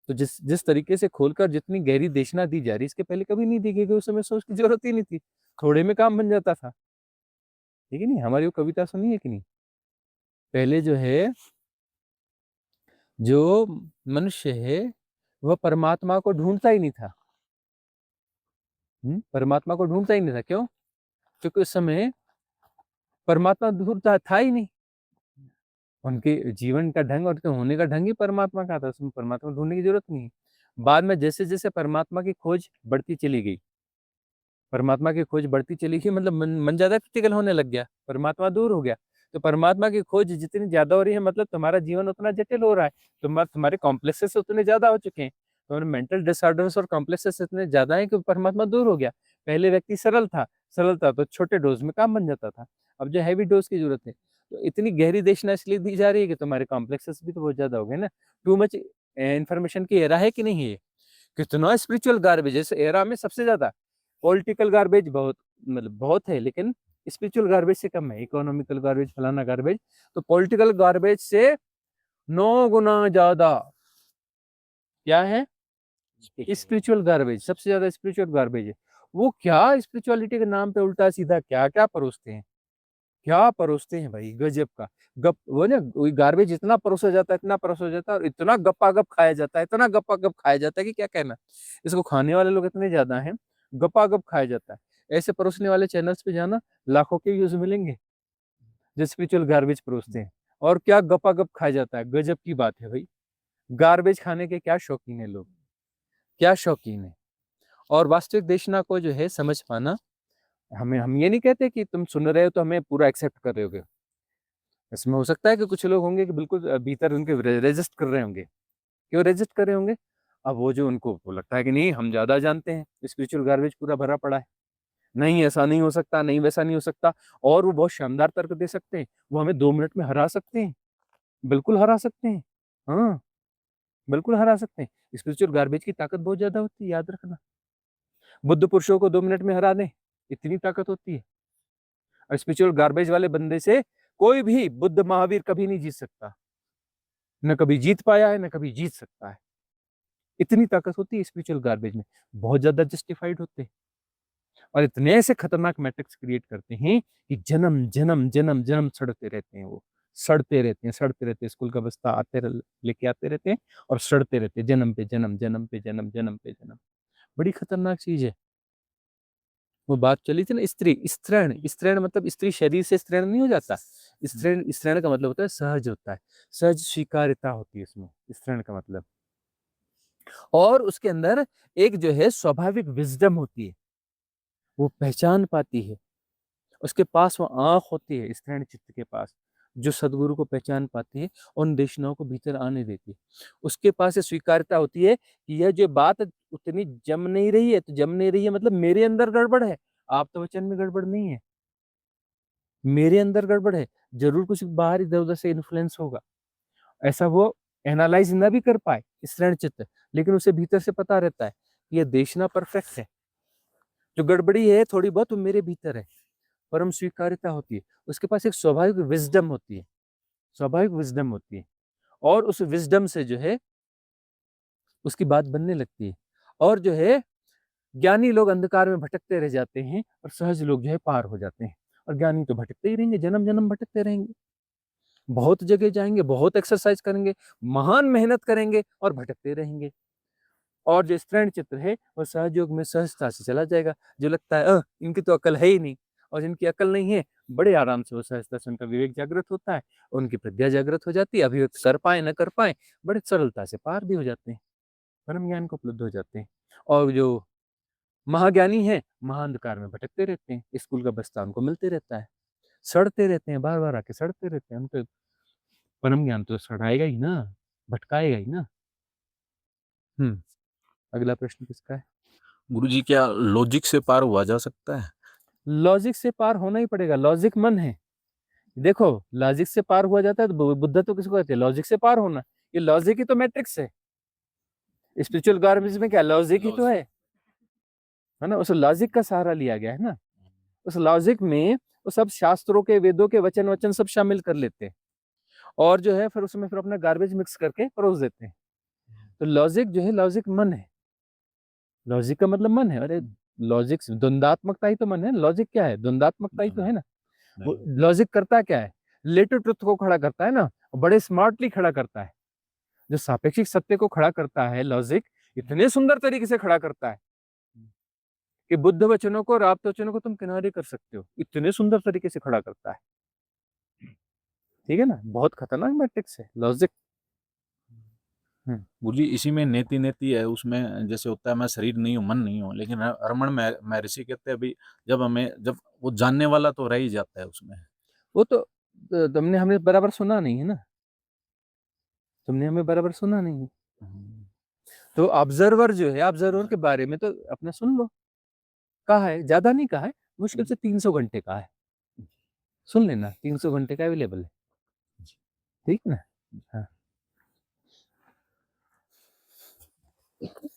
तो जिस जिस तरीके से खोलकर जितनी गहरी देशना दी जा रही है, इसके पहले कभी नहीं दी गई, उस समय सोच की जरूरत ही नहीं थी, थोड़े में काम बन जाता था। ठीक है नहीं? हमारी वो कविता सुनी है कि नहीं? पहले जो है जो मनुष्य है वह परमात्मा को ढूंढता ही नहीं था। परमात्मा को ढूंढता ही नहीं था। क्यों? क्योंकि उस समय परमात्मा दूर था ही नहीं। उनके जीवन का ढंग और उनके होने का ढंग ही परमात्मा का था, उसमें परमात्मा ढूंढने की जरूरत नहीं है। बाद में जैसे जैसे परमात्मा की खोज बढ़ती चली गई, परमात्मा की खोज बढ़ती चली गई, मतलब मन ज्यादा क्रिटिकल होने लग गया, परमात्मा दूर हो गया। तो परमात्मा की खोज जितनी ज्यादा हो रही है, मतलब तुम्हारा जीवन उतना जटिल हो रहा है, तुम्हारे कॉम्प्लेक्सेस उतने ज्यादा हो चुके हैं, तुम्हारे मेंटल डिसऑर्डर्स और कॉम्प्लेक्सेस इतने ज्यादा हैं कि परमात्मा दूर हो गया। पहले व्यक्ति सरल था तो छोटे डोज में काम बन जाता था, अब जो हैवी डोज की जरूरत है। तो इतनी गहरी देशना इसलिए दी जा रही है कि तुम्हारे कॉम्प्लेक्सेस भी तो बहुत ज्यादा हो गए ना। टू मच इन्फॉर्मेशन की एरा है कि नहीं है? कितना स्पिरिचुअल गार्बेज इस एरा में, सबसे ज्यादा पॉलिटिकल गार्बेज बहुत, मतलब बहुत है, लेकिन स्पिरिचुअल गार्बेज से कम है। इकोनॉमिकल गार्बेज, फलाना गार्बेज, तो पॉलिटिकल गार्बेज से 9 गुना ज्यादा क्या है? स्पिरिचुअल गार्बेज, सबसे ज्यादा स्पिरिचुअल गार्बेज है। वो क्या स्पिरिचुअलिटी के नाम पे उल्टा सीधा क्या क्या परोसते हैं, क्या परोसते हैं भाई, गजब का गप। वो ना गार्बेज इतना परोसा जाता है, इतना परोसा जाता है, और इतना गप्पा गप खाया जाता है, इतना गप्पा गप खाया जाता है कि क्या कहना। इसको खाने वाले लोग इतने ज्यादा हैं, गप्पा गप खाया जाता है। ऐसे परोसने वाले चैनल्स पे जाना, लाखों के व्यूज मिलेंगे। जो स्पिरिचुअल गार्बेज परोसते हैं, और क्या गपागप खाया जाता है। गजब की बात है भाई, गार्बेज खाने के क्या शौकीन है लोग, क्या शौकीन है। और वास्तविक देशना को जो है समझ पाना, हम ये नहीं कहते कि तुम सुन रहे हो तो हमें पूरा एक्सेप्ट कर रहे होगे। इसमें हो सकता है कि कुछ लोग होंगे कि बिल्कुल भीतर उनके रेजिस्ट कर रहे होंगे। क्यों रेजिस्ट कर रहे होंगे? अब वो जो उनको वो लगता है कि नहीं हम ज्यादा जानते हैं, स्पिरिचुअल गार्बेज पूरा भरा पड़ा है, नहीं ऐसा नहीं हो सकता, नहीं वैसा नहीं हो सकता। और वो बहुत शानदार तर्क दे सकते हैं, वो हमें 2 मिनट में हरा सकते हैं, बिल्कुल हरा सकते हैं। हाँ, बिल्कुल हरा सकते हैं। स्पिरिचुअल गार्बेज की ताकत बहुत ज्यादा होती है, याद रखना। बुद्ध पुरुषों को 2 मिनट में हरा दें, इतनी ताकत होती है। और स्पिरिचुअल गार्बेज वाले बंदे से कोई भी बुद्ध महावीर कभी नहीं जीत सकता, न कभी जीत पाया है, न कभी जीत सकता है। इतनी ताकत होती है स्पिरिचुअल गार्बेज में, बहुत ज्यादा जस्टिफाइड होते हैं। और इतने ऐसे खतरनाक मैट्रिक्स क्रिएट करते हैं कि जन्म जन्म जन्म जन्म सड़ते रहते हैं, वो सड़ते रहते हैं, सड़ते रहते हैं। स्कूल का बस्ता लेके आते रहते हैं और सड़ते रहते हैं, जन्म पे जन्म, जन्म पे जन्म, जन्म पे जन्म। बड़ी खतरनाक चीज है। वो बात चली थी ना, स्त्री स्त्रीण, स्त्रीण मतलब स्त्री शरीर से स्त्रीण नहीं हो जाता। स्त्रीण, स्त्रीण का मतलब होता है सहज होता है, सहज स्वीकार्यता होती है इसमें, स्त्रीण का मतलब। और उसके अंदर एक जो है स्वाभाविक विजडम होती है, वो पहचान पाती है। उसके पास वो आंख होती है स्त्रीण चित्त के पास, जो सदगुरु को पहचान पाती है, उन देशनाओं को भीतर आने देती है। उसके पास ये स्वीकार्यता होती है कि यह जो बात उतनी जम नहीं रही है, तो जम नहीं रही है मतलब मेरे अंदर गड़बड़ है, आप तो वचन में गड़बड़ नहीं है, मेरे अंदर गड़बड़ है। जरूर कुछ बाहर इधर उधर से इन्फ्लुएंस होगा, ऐसा वो एनालाइज ना भी कर पाए स्त्रीण चित्त, लेकिन उसे भीतर से पता रहता है कि यह देशना परफेक्ट है, जो गड़बड़ी है थोड़ी बहुत वो मेरे भीतर है। परम स्वीकार्यता होती है। उसके पास एक स्वाभाविक विजडम होती है, स्वाभाविक विजडम होती है। और उस विजडम से जो है उसकी बात बनने लगती है। और जो है ज्ञानी लोग अंधकार में भटकते रह जाते हैं और सहज लोग जो है पार हो जाते हैं। और ज्ञानी तो भटकते ही रहेंगे, जन्म जन्म भटकते रहेंगे, बहुत जगह जाएंगे, बहुत एक्सरसाइज करेंगे, महान मेहनत करेंगे और भटकते रहेंगे। और जो स्त्रीण चित्र है वो सहज योग में सहजता से चला जाएगा। जो लगता है इनकी तो अकल है ही नहीं, और जिनकी अकल नहीं है बड़े आराम से वो सहजता से उनका विवेक जागृत होता है, उनकी प्रज्ञा जागृत हो जाती है, अभिव्यक्त कर पाए न कर पाए बड़े सरलता से पार भी हो जाते हैं, परम ज्ञान को उपलब्ध हो जाते हैं। और जो महाज्ञानी है महाअंधकार में भटकते रहते हैं, स्कूल का बस्ता उनको मिलते रहता है, सड़ते रहते हैं, बार बार आके सड़ते रहते हैं। उनको परम ज्ञान तो सड़ाएगा ही ना, भटकाएगा ही ना। अगला प्रश्न किसका है?
गुरुजी, क्या लॉजिक से पार हुआ जा सकता है?
लॉजिक से पार होना ही पड़ेगा, लॉजिक मन है। देखो लॉजिक से पार हुआ जाता है तो बुद्ध तो किसको कहते हैं? लॉजिक से पार होना। ये लॉजिक ही तो मैट्रिक्स है। स्पिरिचुअल गार्बेज में क्या लॉजिक ही तो है ना? उस लॉजिक का सहारा लिया गया है ना। उस लॉजिक में वो सब शास्त्रों के, वेदों के वचन वचन सब शामिल कर लेते हैं, और जो है फिर उसमें फिर अपना गार्बेज मिक्स करके परोस देते हैं। तो लॉजिक जो है, लॉजिक मन है। लॉजिक का मतलब मन है। अरे लॉजिक द्वंदात्मकता ही तो मन है। लॉजिक क्या है? द्वंदात्मकता ही तो है ना। वो लॉजिक करता क्या है? रिलेटिव ट्रुथ को खड़ा करता है ना, बड़े स्मार्टली खड़ा करता है। जो सापेक्षिक सत्य को खड़ा करता है लॉजिक, इतने सुंदर तरीके से खड़ा करता है कि बुद्ध वचनों को और आप्त वचनों को तुम किनारे कर सकते हो, इतने सुंदर तरीके से खड़ा करता है। ठीक है ना, बहुत खतरनाक मैट्रिक्स है लॉजिक।
गुरुजी, इसी में नेति नेति है। उसमें जैसे होता है मैं शरीर नहीं हूँ, मन नहीं हूँ, लेकिन रमन महर्षि कहते हैं अभी जब वो जानने वाला तो रह ही जाता है उसमें।
वो तो तुमने हमें बराबर सुना नहीं है ना, तुमने हमें बराबर सुना नहीं है। तो ऑब्जर्वर जो है, ऑब्जर्वर के बारे में तो अपना सुन लो। कहा है, ज्यादा नहीं कहा है, मुश्किल से 300 घंटे का है, सुन लेना। 300 घंटे का अवेलेबल है, ठीक ना। हाँ।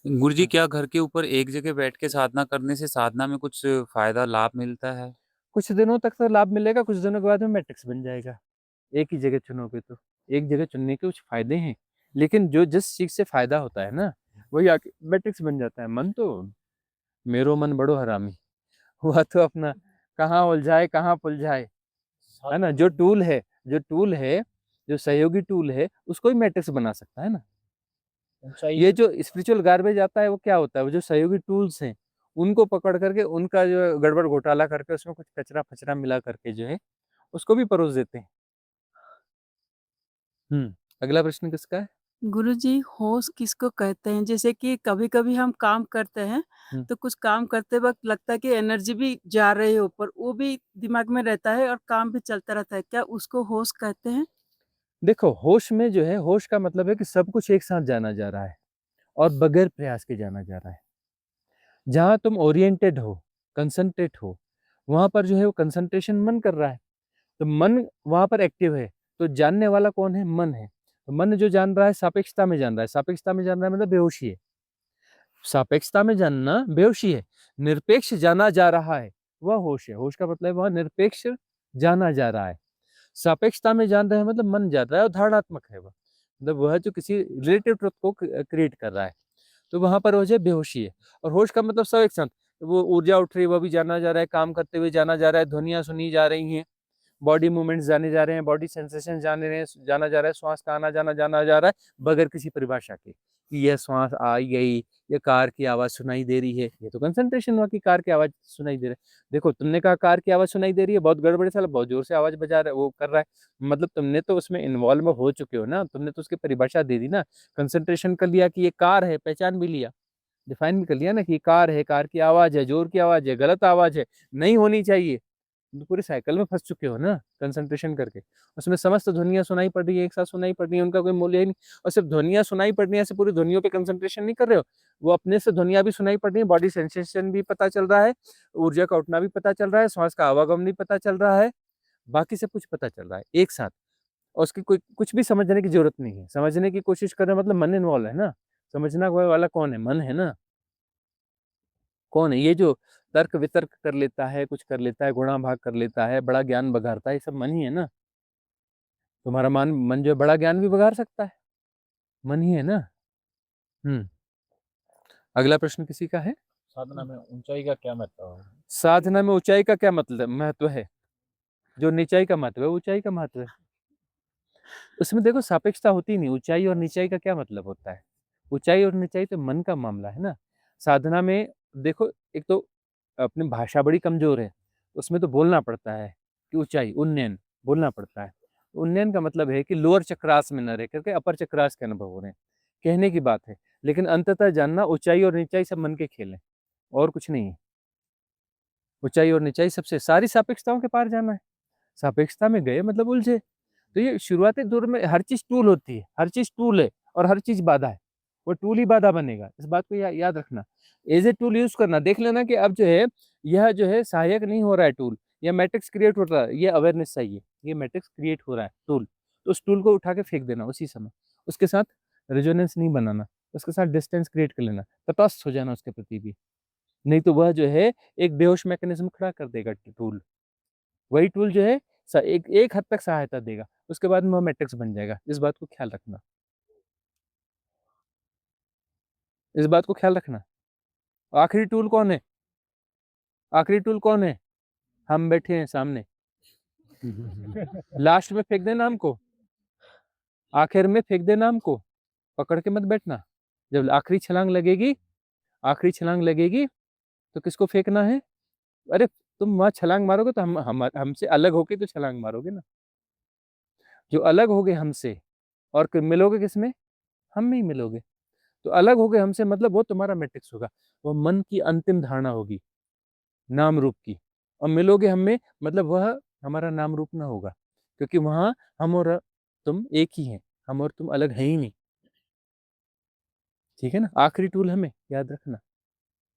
गुरुजी, क्या घर के ऊपर एक जगह बैठ के साधना करने से साधना में कुछ फायदा लाभ मिलता है?
कुछ दिनों तक तो लाभ मिलेगा, कुछ दिनों के बाद में मैट्रिक्स बन जाएगा। एक ही जगह चुनोगे तो, एक जगह चुनने के कुछ फायदे हैं, लेकिन जो जिस चीज से फायदा होता है ना वही आके मैट्रिक्स बन जाता है। मन तो मेरो मन बड़ो हरामी, हुआ तो अपना कहाँ उलझाए कहाँ पुलझाए, है ना। जो टूल है, जो सहयोगी टूल है उसको ही मैट्रिक्स बना सकता है ना। ये जो स्पिरिचुअल गार्बेज आता है वो क्या होता है? वो जो सहयोगी टूल्स हैं उनको पकड़ करके, उनका जो गड़बड़ घोटाला करके उसमें कुछ कचरा फचरा मिला करके जो है उसको भी परोस देते हैं। अगला प्रश्न किसका है?
गुरुजी, होश किसको कहते हैं? जैसे कि कभी-कभी हम काम करते हैं, तो कुछ काम करते वक़्त लगता है कि एनर्जी भी जा रही है ऊपर, वो भी दिमाग में रहता है और काम भी चलता रहता है। क्या उसको होश कहते हैं?
देखो, होश में जो है, होश का मतलब है कि सब कुछ एक साथ जाना जा रहा है और बगैर प्रयास के जाना जा रहा है। जहाँ तुम ओरिएंटेड हो, कंसंट्रेट हो, वहाँ पर जो है वो कंसंट्रेशन मन कर रहा है। तो मन वहाँ पर एक्टिव है, तो जानने वाला कौन है? मन है। तो मन जो जान रहा है सापेक्षता में जान रहा है। सापेक्षता में जान रहा है मतलब बेहोशी है। सापेक्षता में जानना बेहोशी है। निरपेक्ष जाना जा रहा है, वह होश है। होश का मतलब वह निरपेक्ष जाना जा रहा है। सापेक्षता में जान रहा है मतलब मन जान रहा है और धारणात्मक है वह। मतलब वह जो किसी रिलेटिव ट्रुथ को क्रिएट कर रहा है। तो वहाँ पर वो जो है बेहोशी है। और होश का मतलब सब एक साथ, वो ऊर्जा उठ रही है, वह भी जाना जा रहा है, काम करते हुए जाना जा रहा है, ध्वनियाँ सुनी जा रही हैं, बॉडी मूवमेंट्स जाने जा रहे हैं, बॉडी सेंसेशन जाना जा रहा है, श्वास का आना जाना जाना जा रहा है, बगैर किसी परिभाषा के कि यह श्वास आई गई, ये कार की आवाज़ सुनाई दे रही है। ये तो कंसंट्रेशन हुआ कि कार की आवाज़ सुनाई दे रही है। देखो, तुमने कहा कार की आवाज़ सुनाई दे रही है, बहुत गड़बड़ है साला, बहुत ज़ोर से आवाज़ बजा रहा है, वो कर रहा है। मतलब तुमने तो उसमें इन्वॉल्व हो चुके हो ना, तुमने तो उसकी परिभाषा दे दी ना। कंसंट्रेशन कर लिया कि ये कार है, पहचान भी लिया, डिफाइन भी कर लिया ना कि कार है, कार की आवाज़ है, ज़ोर की आवाज़ है, गलत आवाज़ है, नहीं होनी चाहिए। तो पूरे साइकिल में फँस चुके हो ना कंसंट्रेशन करके। उसमें समस्त ध्वनियाँ सुनाई पड़ रही है, एक साथ सुनाई पड़ रही है, उनका कोई मूल्य ही नहीं। और सिर्फ़ ध्वनियाँ सुनाई पड़ रही है, ऐसे पूरी ध्वनियों पे कंसंट्रेशन नहीं कर रहे हो। वो अपने से ध्वनियाँ भी सुनाई पड़ रही हैं, बॉडी सेंसेशन भी पता चल रहा है, ऊर्जा का उठना भी पता चल रहा है, श्वास का आवागमन भी पता चल रहा है, बाकी सब कुछ पता चल रहा है एक साथ। और उसकी कोई कुछ भी समझने की ज़रूरत नहीं है। समझने की कोशिश कर रहे हो मतलब मन इन्वॉल्व है ना। समझना वाला कौन है? मन है ना। कौन है? ये जो तर्क-वितर्क कर लेता है, कुछ कर लेता है, गुणा-भाग कर लेता है, बड़ा ज्ञान बघाड़ता है, ये सब मन ही है ना। तुम्हारा मन जो है बड़ा ज्ञान भी बघाड़ सकता है, मन ही है ना। हुँ। अगला प्रश्न किसी का है?
साधना में ऊंचाई का क्या महत्व है?
साधना में ऊँचाई का क्या मतलब महत्व है? जो निचाई का महत्व है, ऊँचाई का महत्व है। उसमें देखो सापेक्षता होती नहीं, ऊँचाई और नीचाई का क्या मतलब होता है? ऊँचाई और नीचाई तो मन का मामला है ना। साधना में देखो, एक तो अपनी भाषा बड़ी कमज़ोर है, उसमें तो बोलना पड़ता है कि ऊँचाई, उन्नयन बोलना पड़ता है। उन्नयन का मतलब है कि लोअर चक्रास में न रह करके अपर चक्रास के अनुभव हो रहे हैं, कहने की बात है। लेकिन अंततः जानना ऊँचाई और नीचाई सब मन के खेल हैं, और कुछ नहीं है। ऊँचाई और नीचाई सबसे सारी सापेक्षताओं के पार जाना है। सापेक्षता में गए मतलब उलझे। तो ये शुरुआती दौर में हर चीज़ टूल होती है, हर चीज़ टूल है और हर चीज़ बाधा है। वो टूल ही बाधा बनेगा, इस बात को याद रखना। एज़ ए टूल यूज़ करना, देख लेना कि अब जो है, यह जो है सहायक नहीं हो रहा है टूल, या मैट्रिक्स क्रिएट हो रहा है, ये अवेयरनेस चाहिए, ये मैट्रिक्स क्रिएट हो रहा है टूल। तो उस टूल को उठा के फेंक देना उसी समय, उसके साथ रेजोनेंस नहीं बनाना, उसके साथ डिस्टेंस क्रिएट कर लेना, तटस्थ हो जाना उसके प्रति भी। नहीं तो वह जो है एक बेहोश मैकेनिज़्म खड़ा कर देगा टूल। वही टूल जो है एक एक हद तक सहायता देगा, उसके बाद में वो मैट्रिक्स बन जाएगा। इस बात को ख्याल रखना। इस बात को ख्याल रखना। आखिरी टूल कौन है? आखिरी टूल कौन है? हम बैठे हैं सामने। लास्ट में फेंक देना हमको, आखिर में फेंक देना हमको, पकड़ के मत बैठना। जब आखिरी छलांग लगेगी तो किसको फेंकना है? अरे, तुम वहाँ छलांग मारोगे तो हमसे अलग होके तो छलांग मारोगे ना। जो अलग होगे हमसे और मिलोगे किसमें? हम में ही मिलोगे। तो अलग हो गए हमसे मतलब वो तुम्हारा मैट्रिक्स होगा, वो मन की अंतिम धारणा होगी, नाम रूप की। और मिलोगे हम में मतलब वह हमारा नाम रूप ना होगा, क्योंकि वहाँ हम और तुम एक ही हैं, हम और तुम अलग हैं ही नहीं। ठीक है ना? आखिरी टूल हमें याद रखना।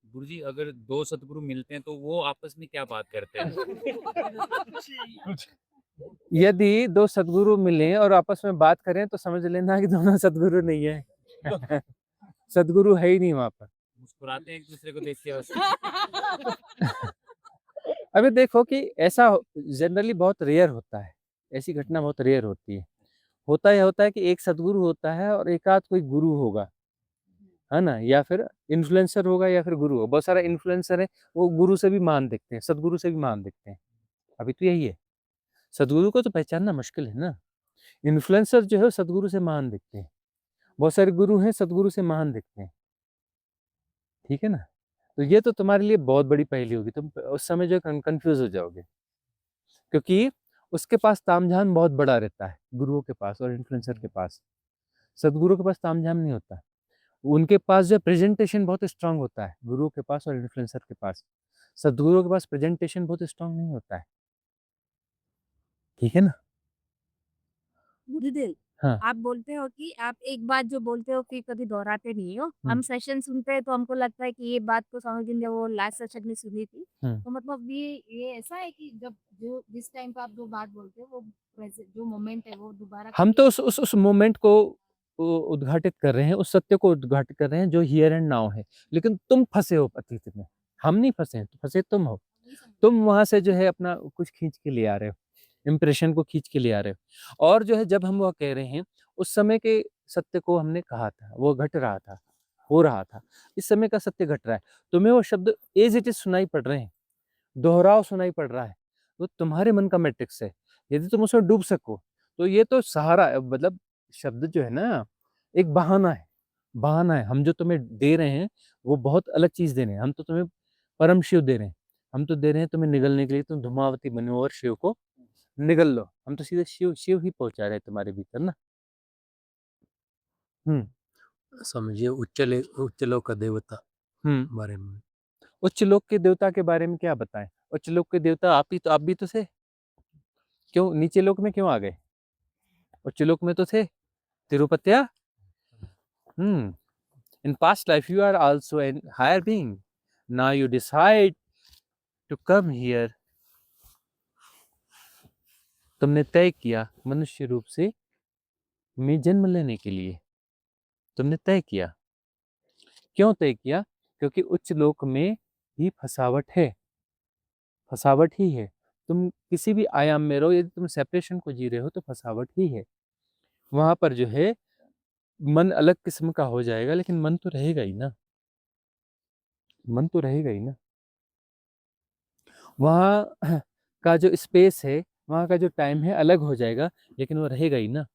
गुरुजी, अगर 2 सद्गुरु मिलते हैं तो वो आपस में क्या बात करते हैं?
यदि 2 सद्गुरु मिलें और आपस में बात करें तो समझ लेना कि दोनों सद्गुरु नहीं है। सद्गुरु है ही नहीं वहाँ पर।
मुस्कुराते हैं एक-दूसरे को देख के बस।
अभी देखो कि ऐसा जनरली बहुत रेयर होता है, ऐसी घटना बहुत रेयर होती है। होता ये होता है कि एक सद्गुरु होता है और एक आध कोई गुरु होगा, है ना? या फिर इन्फ्लुएंसर होगा या फिर गुरु होगा। बहुत सारा इन्फ्लुएंसर है, वो गुरु से भी महान दिखते हैं, सद्गुरु से भी महान दिखते हैं। अभी तो यही है, सद्गुरु को तो पहचानना मुश्किल है ना। इन्फ्लुएंसर जो है सद्गुरु से महान दिखते हैं। बहुत सारे गुरु हैं सद्गुरु से महान दिखते हैं। ठीक है ना? तो ये तो तुम्हारे लिए बहुत बड़ी पहेली होगी, तुम उस समय जो है कन्फ्यूज़ हो जाओगे। क्योंकि उसके पास तामझाम बहुत बड़ा रहता है, गुरुओं के पास और इन्फ्लुएंसर के पास। सद्गुरु के पास तामझाम नहीं होता। उनके पास जो प्रेजेंटेशन बहुत स्ट्रांग होता है, गुरुओं के पास और इन्फ्लुएंसर के पास। सद्गुरुओं के पास प्रेजेंटेशन बहुत स्ट्रांग नहीं होता है। ठीक है ना?
गुरुदेव,
हाँ।
आप बोलते हो कि आप एक बात जो बोलते हो कि कभी दोहराते नहीं हो।
हुँ।
हम सेशन सुनते हैं तो हमको लगता है कि ये बात तो स्वामी जी वो लास्ट सेशन में सुनी थी।
हुँ।
तो मतलब ये ऐसा है कि जब जो जिस टाइम पे आप जो बात बोलते हो वो जो मोमेंट है वो दोबारा
हम
कभी
तो उस मोमेंट को उद्घाटित कर रहे हैं, उस सत्य को उद्घाटित कर रहे हैं जो हियर एंड नाउ है। लेकिन तुम फँसे हो अतीत में, हम नहीं फँसे हैं, फँसे तुम हो।
नहीं समझ
तुम वहाँ से जो है अपना कुछ खींच के ले आ रहे हो, इम्प्रेशन को खींच के ले आ रहे हो। और जो है जब हम वह कह रहे हैं, उस समय के सत्य को हमने कहा था, वो घट रहा था, हो रहा था। इस समय का सत्य घट रहा है। तुम्हें वो शब्द एज़ इट इज़ सुनाई पड़ रहे हैं, दोहराव सुनाई पड़ रहा है। वो तुम्हारे मन का मैट्रिक्स है। यदि तुम उसमें डूब सको, तो ये तो सहारा मतलब शब्द जो है ना, एक बहाना है, बहाना है। हम जो तुम्हें दे रहे हैं, वो बहुत अलग चीज़ दे रहे हैं। हम तो तुम्हें परम शिव दे रहे हैं। हम तो दे रहे हैं तुम्हें निगलने के लिए, तुम धूमावती बनो और शिव को निगल लो। हम तो सीधे शिव शिव ही पहुँचा रहे हैं तुम्हारे भीतर ना। हुँ,
समझिए उच्च लोक का देवता
हुँ।
बारे में।
उच्च लोक के देवता के बारे में क्या बताएँ? उच्च लोक के देवता आप भी तो थे। क्यों नीचे लोक में क्यों आ गए? उच्च लोक में तो थे। तिरुपत्या? Hmm. In past life, you are also a higher being. Now you decide to come here. तुमने तय किया मनुष्य रूप से में जन्म लेने के लिए। तुमने तय किया। क्यों तय किया? क्योंकि उच्च लोक में भी फसावट है। फसावट ही है। तुम किसी भी आयाम में रहो, यदि तुम सेपरेशन को जी रहे हो तो फसावट ही है। वहाँ पर जो है मन अलग किस्म का हो जाएगा, लेकिन मन तो रहेगा ही ना। मन तो रहेगा ही ना। वहाँ का जो स्पेस है, वहाँ का जो टाइम है अलग हो जाएगा, लेकिन वो रहेगा ही ना।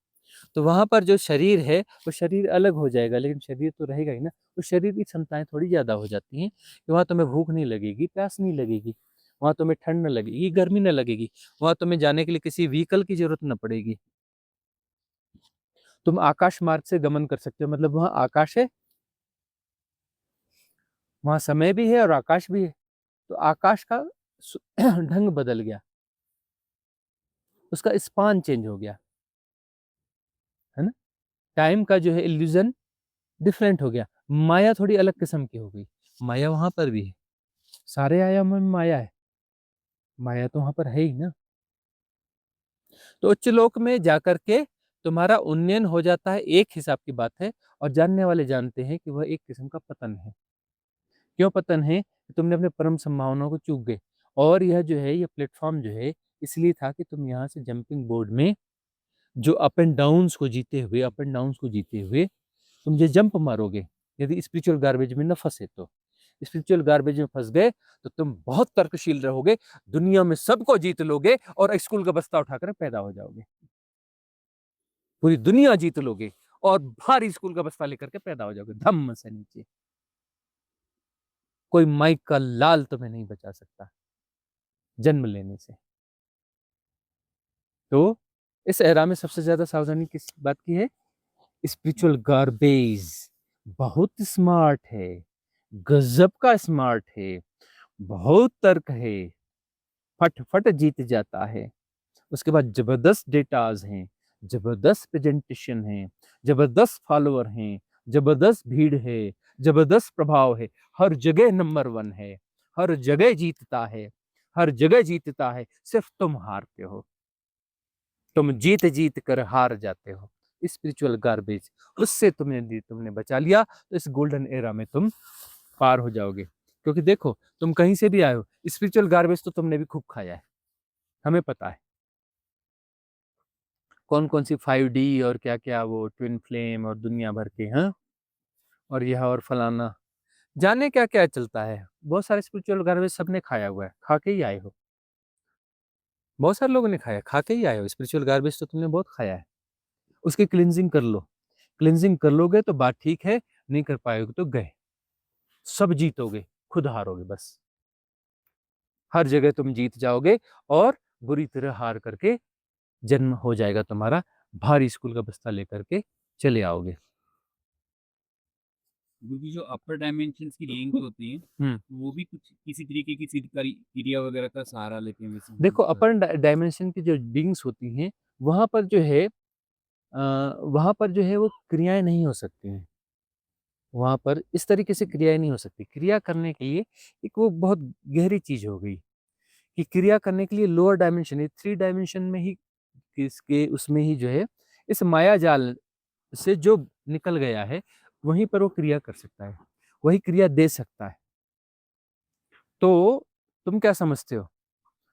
तो वहाँ पर जो शरीर है, वो शरीर अलग हो जाएगा, लेकिन शरीर तो रहेगा ही ना। तो शरीर की क्षमताएँ थोड़ी ज़्यादा हो जाती हैं कि वहाँ तुम्हें भूख नहीं लगेगी, प्यास नहीं लगेगी, वहाँ तुम्हें ठंड न लगेगी, गर्मी न लगेगी, वहाँ तुम्हें जाने के लिए किसी व्हीकल की ज़रूरत न पड़ेगी। तुम आकाश मार्ग से गमन कर सकते हो, मतलब वहाँ आकाश है, वहाँ समय भी है और आकाश भी है। तो आकाश का ढंग बदल गया, उसका स्पान चेंज हो गया, है ना? टाइम का जो है इल्यूज़न डिफरेंट हो गया। माया थोड़ी अलग किस्म की हो गई। माया वहाँ पर भी है। सारे आयामों में माया है। माया तो वहाँ पर है ही ना। तो उच्च लोक में जाकर के तुम्हारा उन्नयन हो जाता है, एक हिसाब की बात है, और जानने वाले जानते हैं कि वह एक किस्म का पतन है। क्यों पतन है? तुमने अपने परम संभावनाओं को चूक गए। और यह जो है, ये प्लेटफ़ॉर्म जो है, इसलिए था कि तुम यहाँ से जंपिंग बोर्ड में जो अप एंड डाउन्स को जीते हुए तुम जो जंप मारोगे, यदि स्पिरिचुअल गार्बेज में न फँसे तो। स्पिरिचुअल गार्बेज में फँस गए तो तुम बहुत तर्कशील रहोगे, दुनिया में सबको जीत लोगे और स्कूल का बस्ता उठाकर पैदा हो जाओगे। पूरी दुनिया जीत लोगे और भारी स्कूल का बस्ता लेकर के पैदा हो जाओगे धम्म से नीचे। कोई माइक का लाल तुम्हें नहीं बचा सकता जन्म लेने से। तो इस एरा में सबसे ज़्यादा सावधानी किस बात की है? स्पिरिचुअल गार्बेज बहुत स्मार्ट है, गजब का स्मार्ट है, बहुत तर्क है, फट-फट जीत जाता है। उसके बाद ज़बरदस्त डेटाज़ हैं, ज़बरदस्त प्रेज़ेंटेशन है, ज़बरदस्त फॉलोवर हैं, ज़बरदस्त भीड़ है, ज़बरदस्त प्रभाव है, हर जगह नंबर 1 है, हर जगह जीतता है, हर जगह जीतता है, सिर्फ़ तुम हारते हो। तुम जीत-जीत कर हार जाते हो। स्पिरिचुअल गार्बेज उससे तुमने बचा लिया, तो इस गोल्डन एरा में तुम पार हो जाओगे। क्योंकि देखो, तुम कहीं से भी आए हो, स्पिरिचुअल गार्बेज तो तुमने भी खूब खाया है, हमें पता है। कौन-कौन सी 5D और क्या-क्या वो ट्विन फ्लेम और दुनिया भर के हाँ? और यह और फलाना, जाने क्या-क्या चलता है। बहुत सारे स्पिरिचुअल गार्बेज सबने खाया हुआ है, खा के ही आए हो। बहुत सारे लोगों ने खाया है, खा के ही आए हो। स्पिरिचुअल गार्बेज तो तुमने बहुत खाया है। उसकी क्लींजिंग कर लो। क्लींजिंग कर लोगे तो बात ठीक है, नहीं कर पाओगे तो गए। सब जीतोगे, खुद हारोगे बस। हर जगह तुम जीत जाओगे और बुरी तरह हार करके जन्म हो जाएगा तुम्हारा, भारी स्कूल का बस्ता लेकर के चले आओगे।
क्योंकि जो अपर डायमेंशंस की बीइंग्स होती हैं, वो भी कुछ किसी तरीके की सिद्ध क्रिया वगैरह का सहारा लेते हैं वैसे हम
देखो
समझ
अपर डायमेंशन की जो बीइंग्स होती हैं, वहाँ पर जो है वहाँ पर जो है वो क्रियाएँ नहीं हो सकती हैं। वहाँ पर इस तरीके से क्रियाएँ नहीं हो सकती। क्रिया करने के लिए एक वो बहुत गहरी चीज़ हो गई कि क्रिया करने के लिए लोअर डायमेंशन है, 3 डायमेंशन में ही इसके उसमें ही जो है इस माया जाल से जो निकल गया है, वहीं पर वो क्रिया कर सकता है, वही क्रिया दे सकता है। तो तुम क्या समझते हो?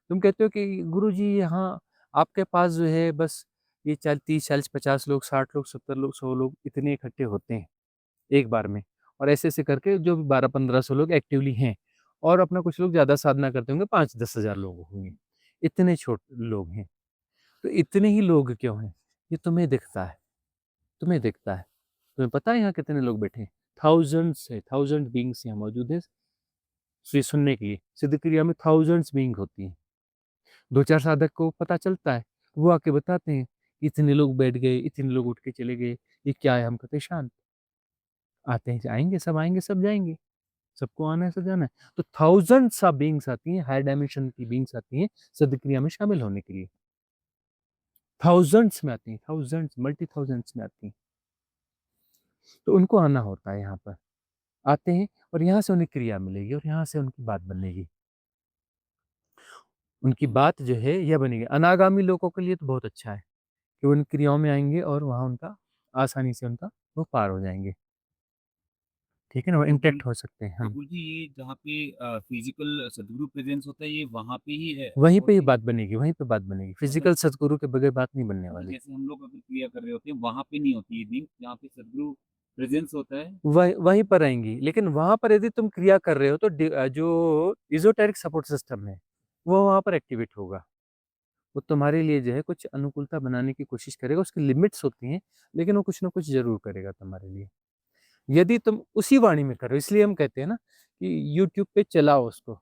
तुम कहते हो कि गुरुजी यहाँ आपके पास जो है बस ये 30, 40, 50 लोग, 60 लोग, 70 लोग, 100 लोग इतने इकट्ठे होते हैं एक बार में और ऐसे-ऐसे करके जो 12-1500 लोग एक्टिवली हैं और अपना कुछ लोग ज़्यादा साधना करते होंगे 5-10 हज़ार लोग होंगे। इतने लोग हैं। तो इतने ही लोग क्यों हैं? ये तुम्हें दिखता है, तुम्हें दिखता है। तुम्हें पता है यहाँ कितने लोग बैठे हैं? थाउज़ेंड्स है, थाउज़ेंड बीइंग्स यहाँ मौजूद हैं ये सुनने के लिए। सिद्ध क्रिया में थाउज़ेंड्स बीइंग होती हैं। 2-4 साधक को पता चलता है, वो आके बताते हैं, इतने लोग बैठ गए, इतने लोग उठ के चले गए, ये क्या है? हम कहते हैं शांत। आते हैं, आएँगे, सब जाएँगे। सबको आना है, सब जाना है। तो थाउज़ेंड्स ऑफ बीइंग्स आती हैं, हायर डायमेंशन की बीइंग्स आती हैं सिद्ध क्रिया में शामिल होने के लिए। थाउज़ेंड्स में आती हैं, थाउज़ेंड्स, मल्टी थाउज़ेंड्स में आती हैं। तो उनको आना होता है यहाँ पर। आते हैं और यहाँ से उन्हें क्रिया मिलेगी और यहाँ से उनकी बात बनेगी। उनकी बात जो है यह बनेगी। अनागामी लोगों के लिए तो बहुत अच्छा है कि वो उन क्रियाओं में आएँगे और वहाँ उनका आसानी से उनका वो पार हो जाएँगे। ठीक है ना? वो
तो
इंटैक्ट हो सकते हैं। हाँ।
गुरुजी ये जहाँ पे फिजिकल सदगुरु प्रेजेंस होता है ये वहाँ पे ही है
वहीं
और
पे ही
कि
बात बनेगी, वहीं पे बात बनेगी।
मतलब
फिज़िकल सद्गुरु के बगैर बात नहीं बनने
मतलब
वाली।
जैसे हम लोग अगर क्रिया कर रहे होते हैं वहाँ पे नहीं होती ये बीइंग जहाँ पे सदगुरु प्रेजेंस होता है।
वहीं पर आएँगी, लेकिन वहाँ पर यदि तुम क्रिया कर रहे हो तो जो एज़ोटेरिक सपोर्ट सिस्टम है, वो वहाँ पर एक्टिवेट होगा। वो तुम्हारे लिए जो है कुछ अनुकूलता बनाने की कोशिश करेगा, उसकी लिमिट्स होती हैं, लेकिन वो कुछ ना कुछ ज़रूर करेगा तुम्हारे लिए। यदि तुम उसी वाणी में करो, इसलिए हम कहते हैं ना कि यूट्यूब पे चलाओ उसको,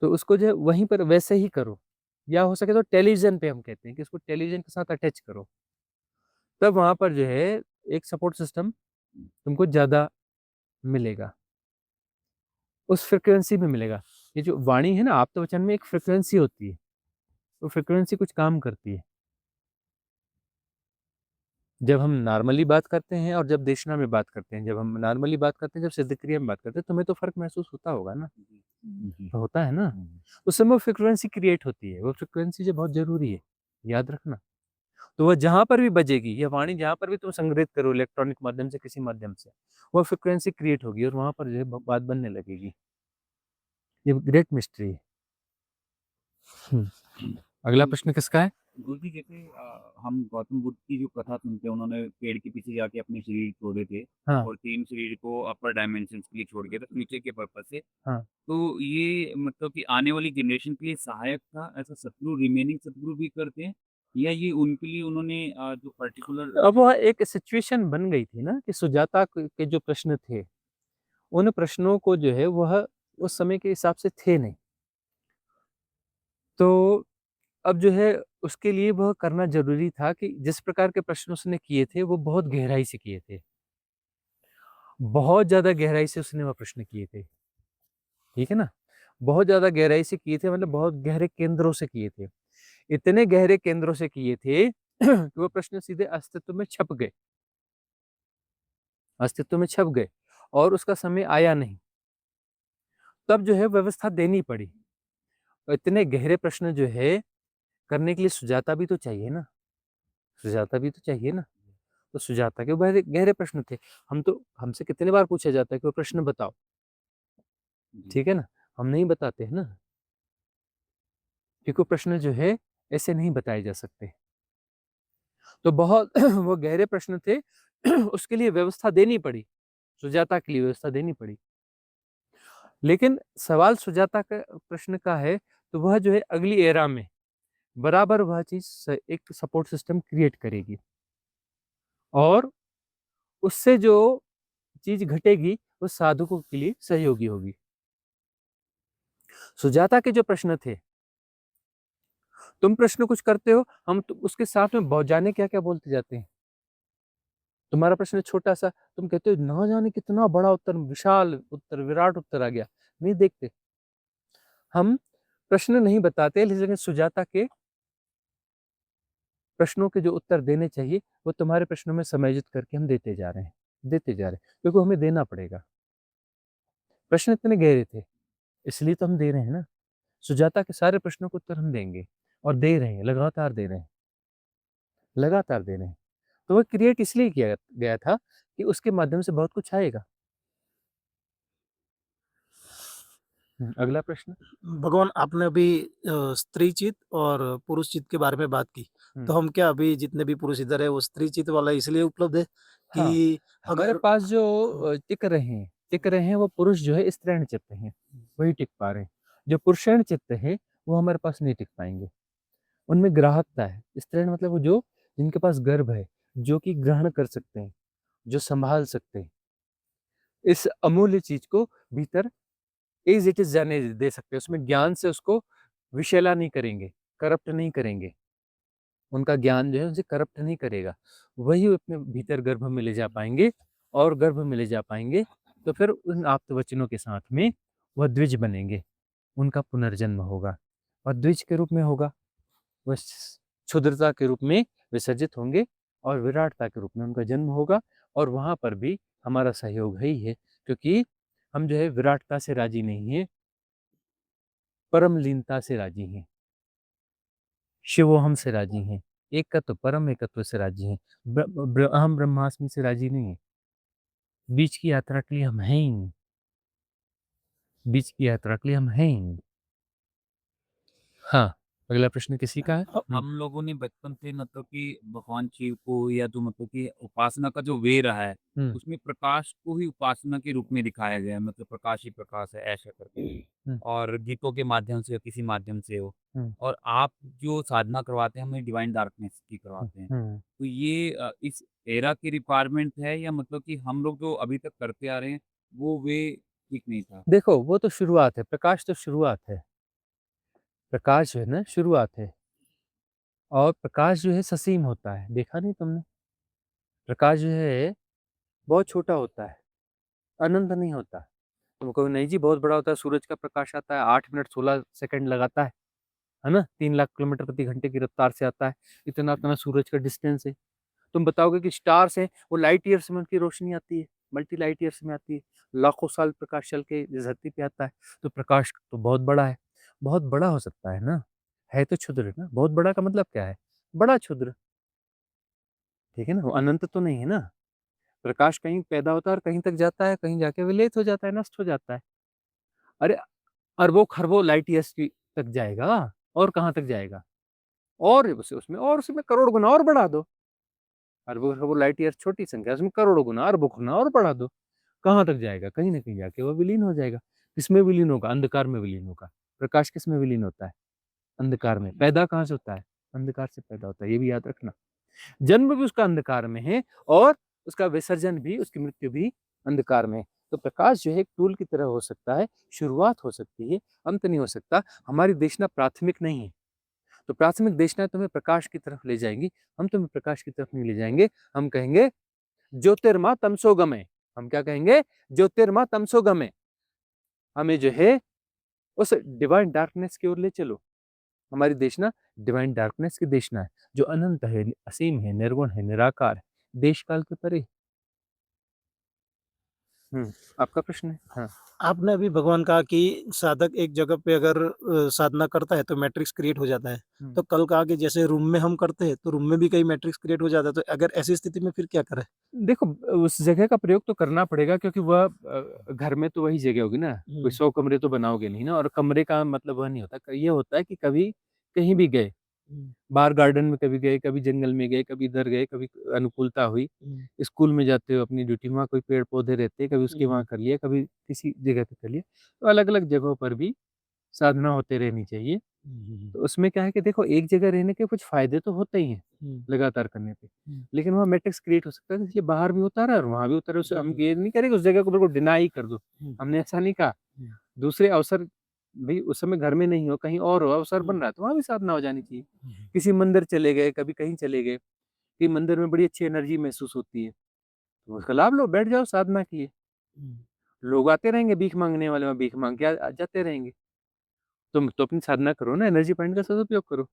तो उसको जो है वहीं पर वैसे ही करो या हो सके तो टेलीविज़न पे हम कहते हैं कि उसको टेलीविज़न के साथ अटैच करो। तब वहाँ पर जो है एक सपोर्ट सिस्टम तुमको ज़्यादा मिलेगा, उस फ्रीक्वेंसी में मिलेगा। ये जो वाणी है ना आप्तवचन में एक फ्रीक्वेंसी होती है, वो फ्रीक्वेंसी कुछ काम करती है। जब हम नॉर्मली बात करते हैं और जब देशना में बात करते हैं, जब हम नॉर्मली बात करते हैं, जब सिद्ध क्रिया में बात करते हैं, तुम्हें तो फ़र्क महसूस होता होगा ना?
जी।
होता है ना? उस समय वो फ्रीक्वेंसी क्रिएट होती है, वो फ्रीक्वेंसी जो बहुत ज़रूरी है, याद रखना। तो वह जहाँ पर भी बजेगी, ये वाणी जहाँ पर भी तुम संग्रहित करो इलेक्ट्रॉनिक माध्यम से, किसी माध्यम से, वो फ्रीक्वेंसी क्रिएट होगी और वहाँ पर जो है बात बनने लगेगी। ये ग्रेट मिस्ट्री है। अगला प्रश्न किसका है?
गुरुजी जैसे हम गौतम बुद्ध की जो कथा सुनते हैं उन्होंने पेड़ के पीछे जाके अपने शरीर छोड़े थे
हाँ,
और 3 शरीर को अपर डायमेंशन के लिए छोड़ गए थे नीचे के पर्पज से।
हाँ।
तो ये मतलब कि आने वाली जनरेशन के लिए सहायक था, ऐसा सतगुरु रिमेनिंग सतगुरु भी करते हैं या ये उनके लिए उन्होंने जो पर्टिकुलर
अब वह एक सिचुएशन बन गई थी ना कि सुजाता के जो प्रश्न थे, उन प्रश्नों को जो है वह उस समय के हिसाब से थे नहीं। तो अब जो है उसके लिए वह करना ज़रूरी था कि जिस प्रकार के प्रश्न उसने किए थे, वो बहुत गहराई से किए थे। बहुत ज़्यादा गहराई से उसने वह प्रश्न किए थे, ठीक है ना? बहुत ज़्यादा गहराई से किए थे मतलब बहुत गहरे केंद्रों से किए थे। इतने गहरे केंद्रों से किए थे कि वो प्रश्न सीधे अस्तित्व में छप गए, अस्तित्व में छप गए और उसका समय आया नहीं। तब जो है व्यवस्था देनी पड़ी। और इतने गहरे प्रश्न जो है करने के लिए सुजाता भी तो चाहिए ना, सुजाता भी तो चाहिए ना। तो सुजाता के गहरे गहरे प्रश्न थे। हमसे कितने बार पूछा जाता है कि वो प्रश्न बताओ,
जी,
ठीक है ना? हम नहीं बताते हैं ना, क्योंकि वो प्रश्न जो है ऐसे नहीं बताए जा सकते। तो बहुत वो गहरे प्रश्न थे उसके लिए व्यवस्था देनी पड़ी, सुजाता के लिए व्यवस्था देनी पड़ी। लेकिन सवाल सुजाता का प्रश्न का है, तो वह जो है अगली एरा में बराबर वह चीज़ एक सपोर्ट सिस्टम क्रिएट करेगी और उससे जो चीज़ घटेगी, वो साधकों के लिए सहयोगी होगी। सुजाता के जो प्रश्न थे, तुम प्रश्न कुछ करते हो, हम उसके साथ में बहुत जाने क्या क्या बोलते जाते हैं। तुम्हारा प्रश्न छोटा सा, तुम कहते हो ना जाने कितना बड़ा उत्तर, विशाल उत्तर, विराट उत्तर आ गया। नहीं देखते, हम प्रश्न नहीं बताते, लेकिन सुजाता के प्रश्नों के जो उत्तर देने चाहिए वो तुम्हारे प्रश्नों में समायोजित करके हम देते जा रहे हैं, क्योंकि हमें देना पड़ेगा। प्रश्न इतने गहरे थे, इसलिए तो हम दे रहे हैं ना। सुजाता के सारे प्रश्नों के उत्तर हम देंगे, और दे रहे हैं, लगातार दे रहे हैं, लगातार दे रहे हैं। तो वो क्रिएट इसलिए किया गया था कि उसके माध्यम से बहुत कुछ आएगा। अगला प्रश्न।
भगवान, आपने अभी स्त्री चित और पुरुष चित के बारे में बात की, तो हम क्या अभी जितने भी पुरुष इधर है वो स्त्री चित वाला इसलिए उपलब्ध है
हाँ,
कि
हमारे
अगर
पास जो टिक रहे हैं वो पुरुष जो है स्त्रीण चित्त हैं, वही टिक पा रहे हैं। जो पुरुषण चित्त है वो हमारे पास नहीं टिक पाएंगे, उनमें ग्राहकता है। स्त्रीण मतलब वो जो जिनके पास गर्भ है, जो कि ग्रहण कर सकते हैं, जो संभाल सकते हैं, इस अमूल्य चीज को भीतर एज इट इज जाने दे सकते हैं, उसमें ज्ञान से उसको विषैला नहीं करेंगे, करप्ट नहीं करेंगे, उनका ज्ञान जो है उनसे करप्ट नहीं करेगा, वही अपने भीतर गर्भ में ले जा पाएंगे। और गर्भ में ले जा पाएंगे तो फिर उन आप्त वचनों के साथ में वह द्विज बनेंगे, उनका पुनर्जन्म होगा, और द्विज के रूप में होगा, वह क्षुद्रता के रूप में विसर्जित होंगे, और विराटता के रूप में उनका जन्म होगा। और वहां पर भी हमारा सहयोग है ही है, क्योंकि हम जो है विराटता से राजी नहीं है, परम लीनता से राजी हैं, शिवोहम से राजी हैं, एकत्व परम एकत्व से राजी हैं, अहम ब्रह्मास्मि से राजी नहीं है। बीच की यात्रा के लिए हम हैं ही नहीं, बीच की यात्रा के लिए हम हैं ही नहीं। हाँ, अगला प्रश्न किसी का है?
हम लोगों ने बचपन से मतलब कि भगवान शिव को या जो मतलब कि उपासना का जो वे रहा है, उसमें प्रकाश को ही उपासना के रूप में दिखाया गया है, मतलब प्रकाश ही प्रकाश है ऐसा करके, और गीतों के माध्यम से या किसी माध्यम से हो। और आप जो साधना करवाते हैं हमें डिवाइन डार्कनेस की करवाते हैं, तो ये इस एरा की रिक्वायरमेंट है या मतलब कि हम लोग जो अभी तक करते आ रहे हैं वो वे ठीक नहीं था?
देखो, वो तो शुरुआत है, प्रकाश तो शुरुआत है, प्रकाश जो है ना शुरुआत है, और प्रकाश जो है ससीम होता है, देखा नहीं तुमने? प्रकाश जो है बहुत छोटा होता है, अनंत नहीं होता। तुम कहो नहीं जी बहुत बड़ा होता है, सूरज का प्रकाश आता है 8 मिनट 16 सेकंड लगाता है ना, 3 लाख किलोमीटर प्रति घंटे की रफ्तार से आता है, इतना इतना सूरज का डिस्टेंस है। तुम बताओगे कि स्टार्स हैं, वो लाइट ईयर्स में उनकी रोशनी आती है, मल्टी लाइट ईयर्स में आती है, लाखों साल प्रकाश चल के इस धरती पे आता है। तो प्रकाश तो बहुत बड़ा है, बहुत बड़ा हो सकता है ना, है तो क्षुद्र ना, बहुत बड़ा का मतलब क्या है? बड़ा क्षुद्र, ठीक है ना, वो अनंत तो नहीं है ना। प्रकाश कहीं पैदा होता है और कहीं तक जाता है, कहीं जाके विलेत हो जाता है, नष्ट हो जाता है। अरे अरबों खरबों लाइट ईयर्स की तक जाएगा, और कहाँ तक जाएगा? और उसमें और उसमें करोड़ गुना और बढ़ा दो। अरबों खरबों लाइट ईयर्स छोटी संख्या है, उसमें करोड़ों गुना अरबों गुना और बढ़ा दो, कहाँ तक जाएगा? कहीं ना कहीं जाके वो विलीन हो जाएगा। किसमें विलीन होगा? अंधकार में विलीन होगा। प्रकाश किस में विलीन होता है? अंधकार में। पैदा कहाँ से होता है? अंधकार से पैदा होता है, ये भी याद रखना। जन्म भी उसका अंधकार में है, और उसका विसर्जन भी, उसकी मृत्यु भी अंधकार में है। तो प्रकाश जो है एक टूल की तरह हो सकता है, शुरुआत हो सकती है, अंत नहीं हो सकता। हमारी देशना प्राथमिक नहीं है, तो प्राथमिक देशना तुम्हें प्रकाश की तरफ ले जाएंगी, हम तुम्हें प्रकाश की तरफ नहीं ले जाएंगे। हम कहेंगे ज्योतिर्मा तमसो गमे। हम क्या कहेंगे? ज्योतिर्मा तमसो गमे। हमें जो है उस डिवाइन डार्कनेस की ओर ले चलो। हमारी देशना डिवाइन डार्कनेस की देशना है, जो अनंत है, असीम है, निर्गुण है, निराकार है, देश काल के परे। आपका प्रश्न है? हाँ।
आपने अभी भगवान कहा कि साधक एक जगह पे अगर साधना करता है तो मैट्रिक्स क्रिएट हो जाता है। तो कल कहा कि जैसे रूम में हम करते हैं तो रूम में भी कई मैट्रिक्स क्रिएट हो जाता है, तो अगर ऐसी स्थिति में फिर क्या करें?
देखो, उस जगह का प्रयोग तो करना पड़ेगा, क्योंकि वह घर में तो वही जगह होगी ना, कोई 100 कमरे तो बनाओगे नहीं ना। और कमरे का मतलब वह नहीं होता, ये होता है कि कभी कहीं भी गए, बाहर गार्डन में कभी गए, कभी जंगल में गए, कभी इधर गए, कभी अनुकूलता हुई, स्कूल में जाते हो अपनी ड्यूटी, वहाँ कोई पेड़ पौधे रहते हैं, कभी उसके वहाँ कर लिए, कभी किसी जगह पे कर लिए। तो अलग अलग जगहों पर भी साधना होते रहनी चाहिए। तो उसमें क्या है कि देखो, एक जगह रहने के कुछ फायदे तो होते ही हैं लगातार करने पे, लेकिन वहाँ मैट्रिक्स क्रिएट हो सकता है, इसलिए बाहर भी होता रहा और वहाँ भी होता रहा। हम ये नहीं करेंगे उस जगह को बिल्कुल डिनाई कर दो, हमने ऐसा नहीं कहा। दूसरे अवसर भाई उस समय घर में नहीं हो, कहीं और हो, अवसर बन रहा है तो वहाँ भी साधना हो जानी चाहिए। किसी मंदिर चले गए, कभी कहीं चले गए, कि मंदिर में बड़ी अच्छी एनर्जी महसूस होती है, तो उसका लाभ लो, बैठ जाओ साधना के लिए। लोग आते रहेंगे भीख मांगने वाले, वहाँ भीख मांग के जाते रहेंगे। तुम तो अपनी साधना करो ना, एनर्जी पॉइंट का सदुपयोग करो।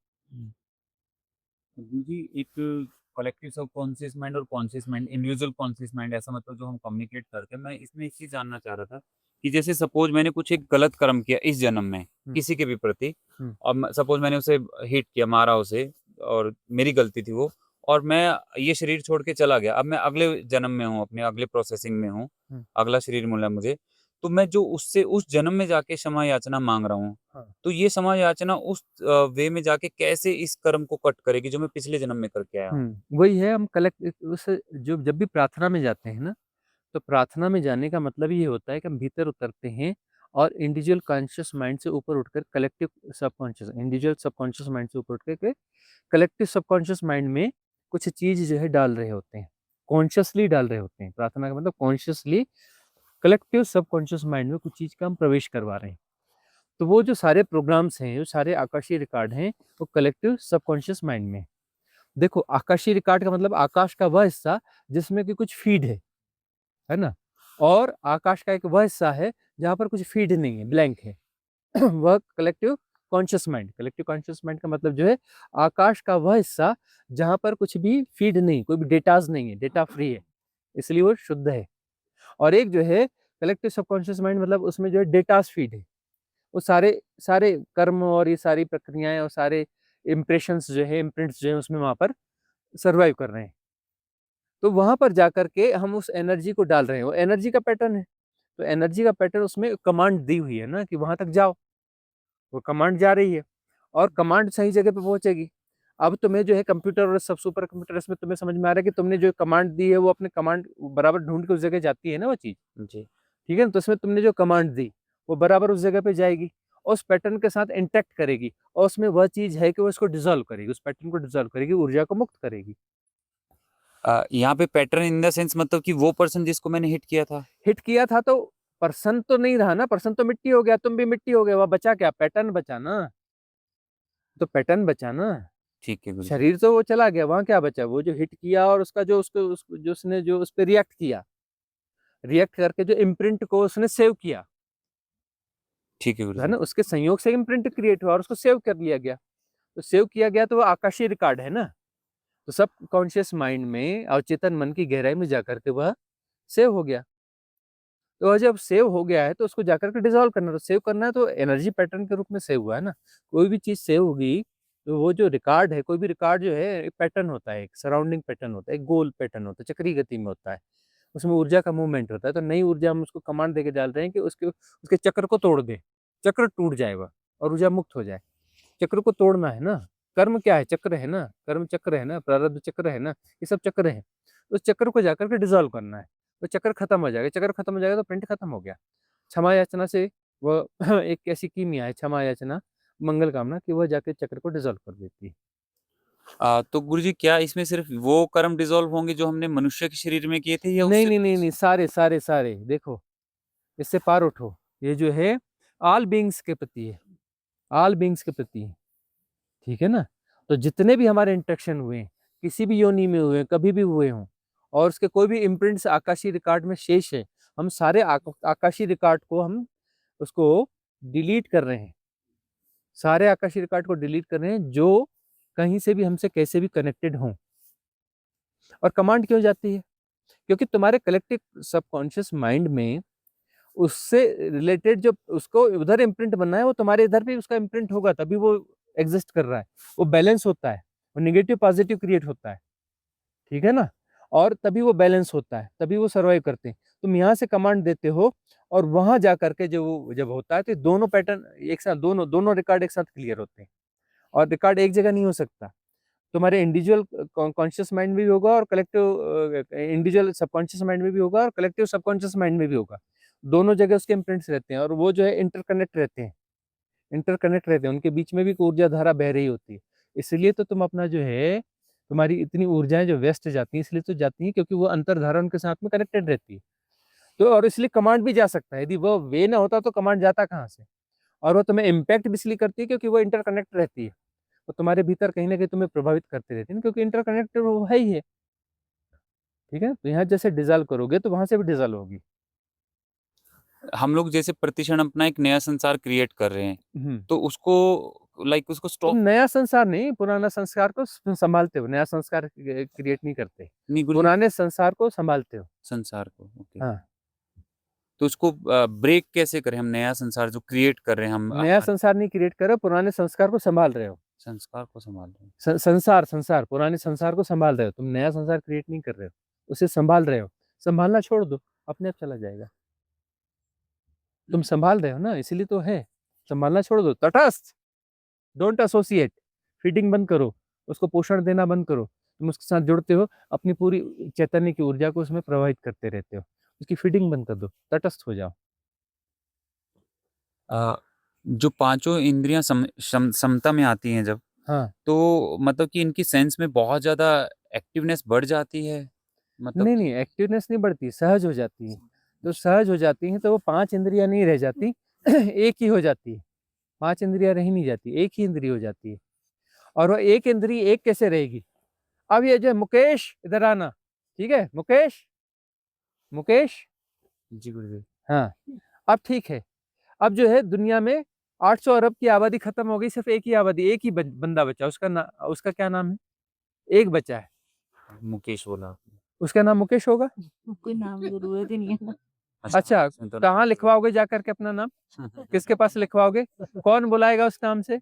जी, एक कलेक्टिव सबकॉन्शियस माइंड और conscious mind, individual conscious mind, ऐसा मतलब जो हम कम्युनिकेट करते हैं, मैं इसमें एक चीज जानना चाह रहा था कि जैसे सपोज मैंने कुछ एक गलत कर्म किया इस जन्म में किसी के भी प्रति, और सपोज मैंने उसे हिट किया, मारा उसे, और मेरी गलती थी वो, और मैं ये शरीर छोड़ के चला गया, अब मैं अगले जन्म में हूँ, अपने अगले प्रोसेसिंग में हूँ, अगला शरीर मिला मुझे, तो मैं जो उससे उस जन्म में जाके क्षमा याचना मांग रहा हूँ, तो ये क्षमा याचना उस वे में जाके कैसे इस कर्म को कट करेगी जो मैं पिछले जन्म में करके आया हूँ?
वही है, हम कलेक्ट उस जो जब भी प्रार्थना में जाते हैं ना, तो प्रार्थना में जाने का मतलब ये होता है कि हम भीतर उतरते हैं और इंडिविजुअल कॉन्शियस माइंड से ऊपर उठकर collective subconscious, individual subconscious mind से ऊपर उठ के कलेक्टिव सबकॉन्शियस माइंड में कुछ चीज जो है डाल रहे होते हैं, कॉन्शियसली डाल रहे होते हैं। प्रार्थना का मतलब कॉन्शियसली कलेक्टिव सबकॉन्शियस माइंड में कुछ चीज का हम प्रवेश करवा रहे हैं। तो वो जो सारे प्रोग्राम्स हैं, वो सारे आकाशीय रिकॉर्ड हैं, वो कलेक्टिव सबकॉन्शियस माइंड में। देखो, आकाशीय रिकॉर्ड का मतलब आकाश का वह हिस्सा जिसमें कि कुछ फीड है ना, और आकाश का एक वह हिस्सा है जहाँ पर कुछ फीड नहीं है, ब्लैंक है। वह collective conscious mind. Collective conscious mind का मतलब जो है आकाश का वह हिस्सा जहाँ पर कुछ भी फीड नहीं, कोई भी डेटाज नहीं है, डेटा फ्री है, इसलिए वो शुद्ध है। और एक जो है कलेक्टिव सबकॉन्शियस माइंड, मतलब उसमें जो है डेटाज फीड है, वो सारे सारे कर्म और ये सारी प्रक्रियाएं और सारे इम्प्रेशंस जो है, इम्प्रिंट्स जो है, उसमें वहां पर सर्वाइव कर रहे हैं। तो वहां पर जाकर के हम उस एनर्जी को डाल रहे हैं, वो एनर्जी का पैटर्न है। तो एनर्जी का पैटर्न, उसमें कमांड दी हुई है ना कि वहां तक जाओ, वो कमांड जा रही है और कमांड सही जगह पे पहुंचेगी। अब तुम्हें जो है कंप्यूटर और सब सुपर कंप्यूटर, इसमें तुम्हें समझ में आ रहा है कि तुमने जो कमांड दी है वो अपने कमांड बराबर ढूंढ के उस जगह जाती है ना वो चीज।
जी।
ठीक है ना, तो इसमें तुमने जो कमांड दी वो बराबर उस जगह पे जाएगी और उस पैटर्न के साथ इंटैक्ट करेगी, और उसमें वह चीज है कि वो इसको डिजोल्व करेगी, उस पैटर्न को डिजोल्व करेगी, ऊर्जा को मुक्त करेगी।
यहाँ पे पैटर्न इन द सेंस मतलब कि वो पर्सन जिसको मैंने हिट किया था।
हिट किया था तो पर्सन तो नहीं रहा ना, पर्सन तो मिट्टी हो गया, तुम भी मिट्टी हो गए, वह बचा क्या? पैटर्न बचा ना, तो पैटर्न बचा ना।
ठीक है गुरु जी।
शरीर तो वो चला गया, वहां क्या बचा? वो जो हिट किया और उसका जो जो उसने जो उस पर रिएक्ट किया, रिएक्ट करके जो इम्प्रिंट को उसने सेव किया,
ठीक है गुरु
है
जी।
ना, उसके संयोग से इम्प्रिंट क्रिएट हुआ और उसको सेव कर लिया गया। तो सेव किया गया तो वो आकाशीय रिकॉर्ड है ना, तो सब कॉन्शियस माइंड में और चेतन मन की गहराई में जाकर के वह सेव हो गया। तो वह जब सेव हो गया है तो उसको जाकर के डिसॉल्व करना, तो सेव करना है तो एनर्जी पैटर्न के रूप में सेव हुआ है ना। कोई भी चीज सेव होगी तो वो जो रिकॉर्ड है, कोई भी रिकॉर्ड जो है एक पैटर्न होता है, एक सराउंडिंग पैटर्न होता है, एक गोल पैटर्न होता है, चक्रीय गति में होता है, उसमें ऊर्जा का मूवमेंट होता है। तो नई ऊर्जा हम उसको कमांड देके डाल रहे हैं कि उसके उसके चक्र को तोड़ दे, चक्र टूट जाए वह और ऊर्जा मुक्त हो जाए। चक्र को तोड़ना है ना। कर्म क्या है? चक्र है ना, कर्म चक्र है ना, प्रारब्ध चक्र है ना, ये सब चक्र है। उस चक्र को जाकर के डिसॉल्व करना है, तो चक्र खत्म हो जाएगा। चक्र खत्म हो जाएगा तो प्रिंट खत्म हो गया। क्षमा याचना से वह एक ऐसी कीमिया है, क्षमा याचना, मंगल कामना, कि वह जाके चक्र को डिसॉल्व कर देती है।
तो गुरु जी क्या इसमें सिर्फ वो कर्म डिसॉल्व होंगे जो हमने मनुष्य के शरीर में किए थे, या
नहीं
उससे
नहीं नहीं नहीं, सारे सारे सारे देखो, इससे पार उठो। ये जो है ऑल बीइंग्स के प्रति है, ऑल बीइंग्स के प्रति है। ठीक है ना। तो जितने भी हमारे इंटरेक्शन हुए हैं, किसी भी योनि में हुए हैं, कभी भी हुए हों, और उसके कोई भी इम्प्रिंट्स आकाशीय रिकॉर्ड में शेष है, हम सारे आकाशीय रिकॉर्ड को हम उसको डिलीट कर रहे हैं। सारे आकाशीय रिकॉर्ड को डिलीट कर रहे हैं जो कहीं से भी हमसे कैसे भी कनेक्टेड हों। और कमांड क्यों जाती है? क्योंकि तुम्हारे कलेक्टिव सबकॉन्शियस माइंड में उससे रिलेटेड जो उसको उधर इम्प्रिंट बनना है, वो तुम्हारे इधर भी उसका इम्प्रिंट होगा, तभी वो एग्जिस्ट कर रहा है, वो बैलेंस होता है, वो नेगेटिव पॉजिटिव क्रिएट होता है। ठीक है ना। और तभी वो बैलेंस होता है, तभी वो सर्वाइव करते हैं। तुम यहाँ से कमांड देते हो और वहां जा करके जब होता है तो दोनों पैटर्न एक साथ, दोनों दोनों रिकॉर्ड एक साथ क्लियर होते हैं। और रिकॉर्ड एक जगह नहीं हो सकता, तुम्हारे इंडिविजुअल कॉन्शियस माइंड में भी होगा और कलेक्टिव इंडिविजुअल सबकॉन्शियस माइंड में भी होगा और कलेक्टिव सबकॉन्शियस माइंड में भी होगा। दोनों जगह उसके इम्प्रिंट्स रहते हैं और वो जो है इंटरकनेक्ट रहते हैं, इंटरकनेक्ट रहते हैं, उनके बीच में भी ऊर्जा धारा बह रही होती है। इसलिए तो तुम अपना जो है, तुम्हारी इतनी ऊर्जाएं जो वेस्ट जाती हैं, इसलिए तो जाती हैं क्योंकि वो अंतर्धारा उनके साथ में कनेक्टेड रहती है। तो और इसलिए कमांड भी जा सकता है, यदि वो वे ना होता तो कमांड जाता कहाँ से? और वो तुम्हें इम्पैक्ट भी इसलिए करती है क्योंकि वो इंटरकनेक्ट रहती है, वो तुम्हारे भीतर कहीं ना कहीं तुम्हें प्रभावित करती रहती है ना, क्योंकि इंटरकनेक्ट वो है ही है। ठीक है, तो यहाँ जैसे डिजॉल्व करोगे तो वहां से भी डिजॉल्व होगी।
हम लोग जैसे प्रतिक्षण अपना एक नया संसार क्रिएट कर रहे हैं,
हम्म।
तो उसको उसको
तुम
स्टॉप
नया संसार नहीं, पुराना संस्कार को संभालते हो, नया संस्कार क्रिएट नहीं करते,
नहीं गुरुजी,
पुराने संसार को संभालते हो।
संसार को, ओके।
हाँ,
तो उसको ब्रेक कैसे करें हम, नया संसार जो क्रिएट कर रहे हैं हम
नया संसार नहीं क्रिएट करो, पुराने संस्कार को संभाल रहे हो।
संस्कार को संभाल रहे हैं।
संसार पुराने संसार को संभाल रहे हो, तुम नया संसार क्रिएट नहीं कर रहे हो, उसे संभाल रहे हो। संभालना छोड़ दो, अपने आप चला जाएगा। तुम संभाल रहे हो ना, इसीलिए तो है। संभालना छोड़ दो, तटस्थ, डोंट एसोसिएट। फीडिंग बंद करो, उसको पोषण देना बंद करो। तुम उसके साथ जुड़ते हो, अपनी पूरी चैतन्य की ऊर्जा को उसमें प्रवाहित करते रहते हो, उसकी फीडिंग बंद कर दो, तटस्थ हो जाओ।
जो पांचों इंद्रियां समता में आती हैं जब,
हाँ,
तो मतलब कि इनकी सेंस में बहुत ज्यादा एक्टिवनेस बढ़ जाती है, मतलब
नहीं नहीं, एक्टिवनेस नहीं बढ़ती, सहज हो जाती है। तो सहज हो जाती है तो वो 5 इंद्रियां नहीं रह जाती एक ही हो जाती है। 5 इंद्रियां रह नहीं जाती, एक ही इंद्रिय हो जाती है। और वो एक इंद्रिय एक कैसे रहेगी? अब ये जो मुकेश, इधर आना, ठीक है मुकेश, मुकेश,
जी गुरुजी।
हाँ, अब ठीक है। अब जो है दुनिया में 800 अरब की आबादी खत्म हो गई, सिर्फ एक ही आबादी, एक ही बंदा बचा, उसका क्या नाम है? एक बचा है,
मुकेश बोला आपने।
उसका नाम मुकेश होगा।
कोई नाम जरूरत ही नहीं है।
अच्छा,
इसमें तो
कहाँ लिखवाओगे जा करके अपना नाम? किसके पास लिखवाओगे? कौन बुलाएगा उस नाम से?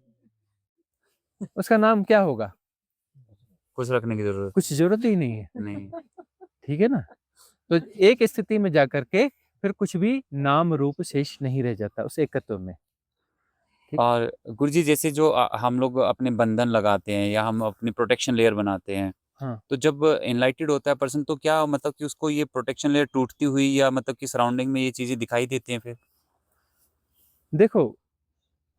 उसका नाम क्या होगा?
कुछ रखने की जरूरत
कुछ जरूरत ही नहीं है,
नहीं।
ठीक है ना? तो एक स्थिति में जा करके फिर कुछ भी नाम रूप शेष नहीं रह जाता उस एकत्व में। ठीक।
और गुरुजी जैसे जो हम लोग अपने बंधन लगाते हैं या हम अपनी प्रोटेक्शन लेयर बनाते हैं,
हाँ,
तो जब एनलाइटेड होता है पर्सन, तो क्या मतलब कि उसको ये प्रोटेक्शन लेयर टूटती हुई या मतलब कि सराउंडिंग में ये चीजें दिखाई देती हैं फिर?
देखो,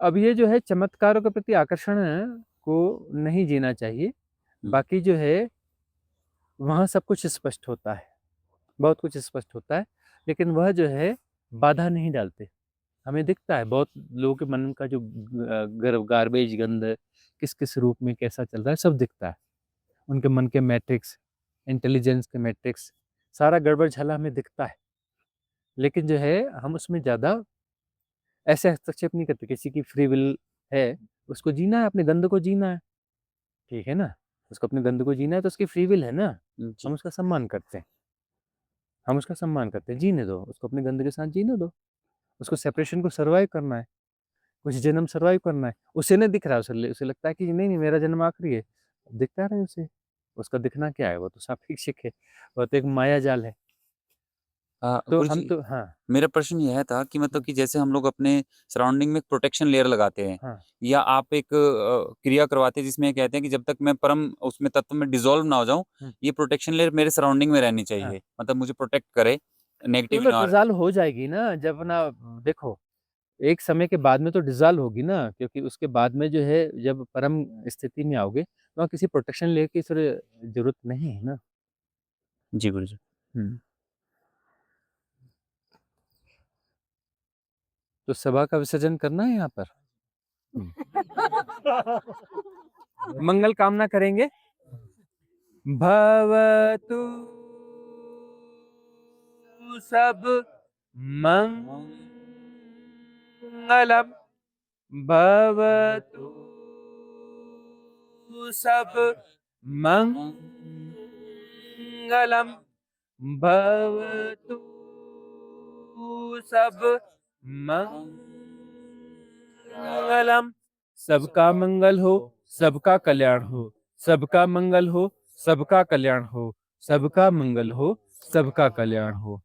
अब ये जो है चमत्कारों के प्रति आकर्षण को नहीं जीना चाहिए। बाकी जो है वहाँ सब कुछ स्पष्ट होता है, बहुत कुछ स्पष्ट होता है, लेकिन वह जो है बाधा नहीं डालते। हमें दिखता है बहुत लोगों के मन का जो गार्बेज गंद किस किस रूप में कैसा चल रहा है, सब दिखता है। उनके मन के मैट्रिक्स, इंटेलिजेंस के मैट्रिक्स, सारा गड़बड़ झला हमें दिखता है। लेकिन जो है हम उसमें ज़्यादा ऐसे हस्तक्षेप नहीं करते। किसी की फ्री विल है, उसको जीना है, अपने गंद को जीना है, ठीक है ना? उसको अपने गंद को जीना है तो उसकी फ्री विल है ना,
जी।
हम उसका सम्मान करते हैं। हम उसका सम्मान करते हैं, जीने दो उसको, अपने गंद के साथ जीने दो। उसको सेपरेशन को सर्वाइव करना है, कुछ जन्म सर्वाइव करना है। उसे नहीं दिख रहा है, उसे लगता है कि नहीं नहीं मेरा जन्म आखिरी है, दिखता रहे उसे। उसका दिखना क्या है, वो तो सापेक्षिक है, वो तो एक माया जाल है। तो हम
गुरुजी,
तो हाँ,
मेरा प्रश्न यह था कि मतलब कि जैसे हम लोग अपने सराउंडिंग में एक प्रोटेक्शन लेयर लगाते हैं,
हाँ,
या आप एक क्रिया करवाते हैं जिसमें कहते हैं कि जब तक मैं परम उसमें तत्व में डिसॉल्व ना हो जाऊं, ये प्रोटेक्शन लेयर मेरे सराउंडिंग में रहनी
हाँ।
चाहिए, मतलब मुझे प्रोटेक्ट करे
तो
नेगेटिव
डिसॉल्व हो जाएगी ना जब ना, देखो एक समय के बाद में तो डिसॉल्व होगी ना, क्योंकि उसके बाद में जो है जब परम स्थिति में आओगे तो वहाँ किसी प्रोटेक्शन लेयर की जरूरत नहीं है ना।
जी गुरुजी।
हम्म। तो सभा का विसर्जन करना है यहाँ पर। मंगल कामना करेंगे। भवतु सब मंगलम, भवतु सब मंगलम, भवतु सब मंगलम। सबका मंगल हो, सबका कल्याण हो, सबका मंगल हो, सबका कल्याण हो, सबका मंगल हो, सबका कल्याण हो।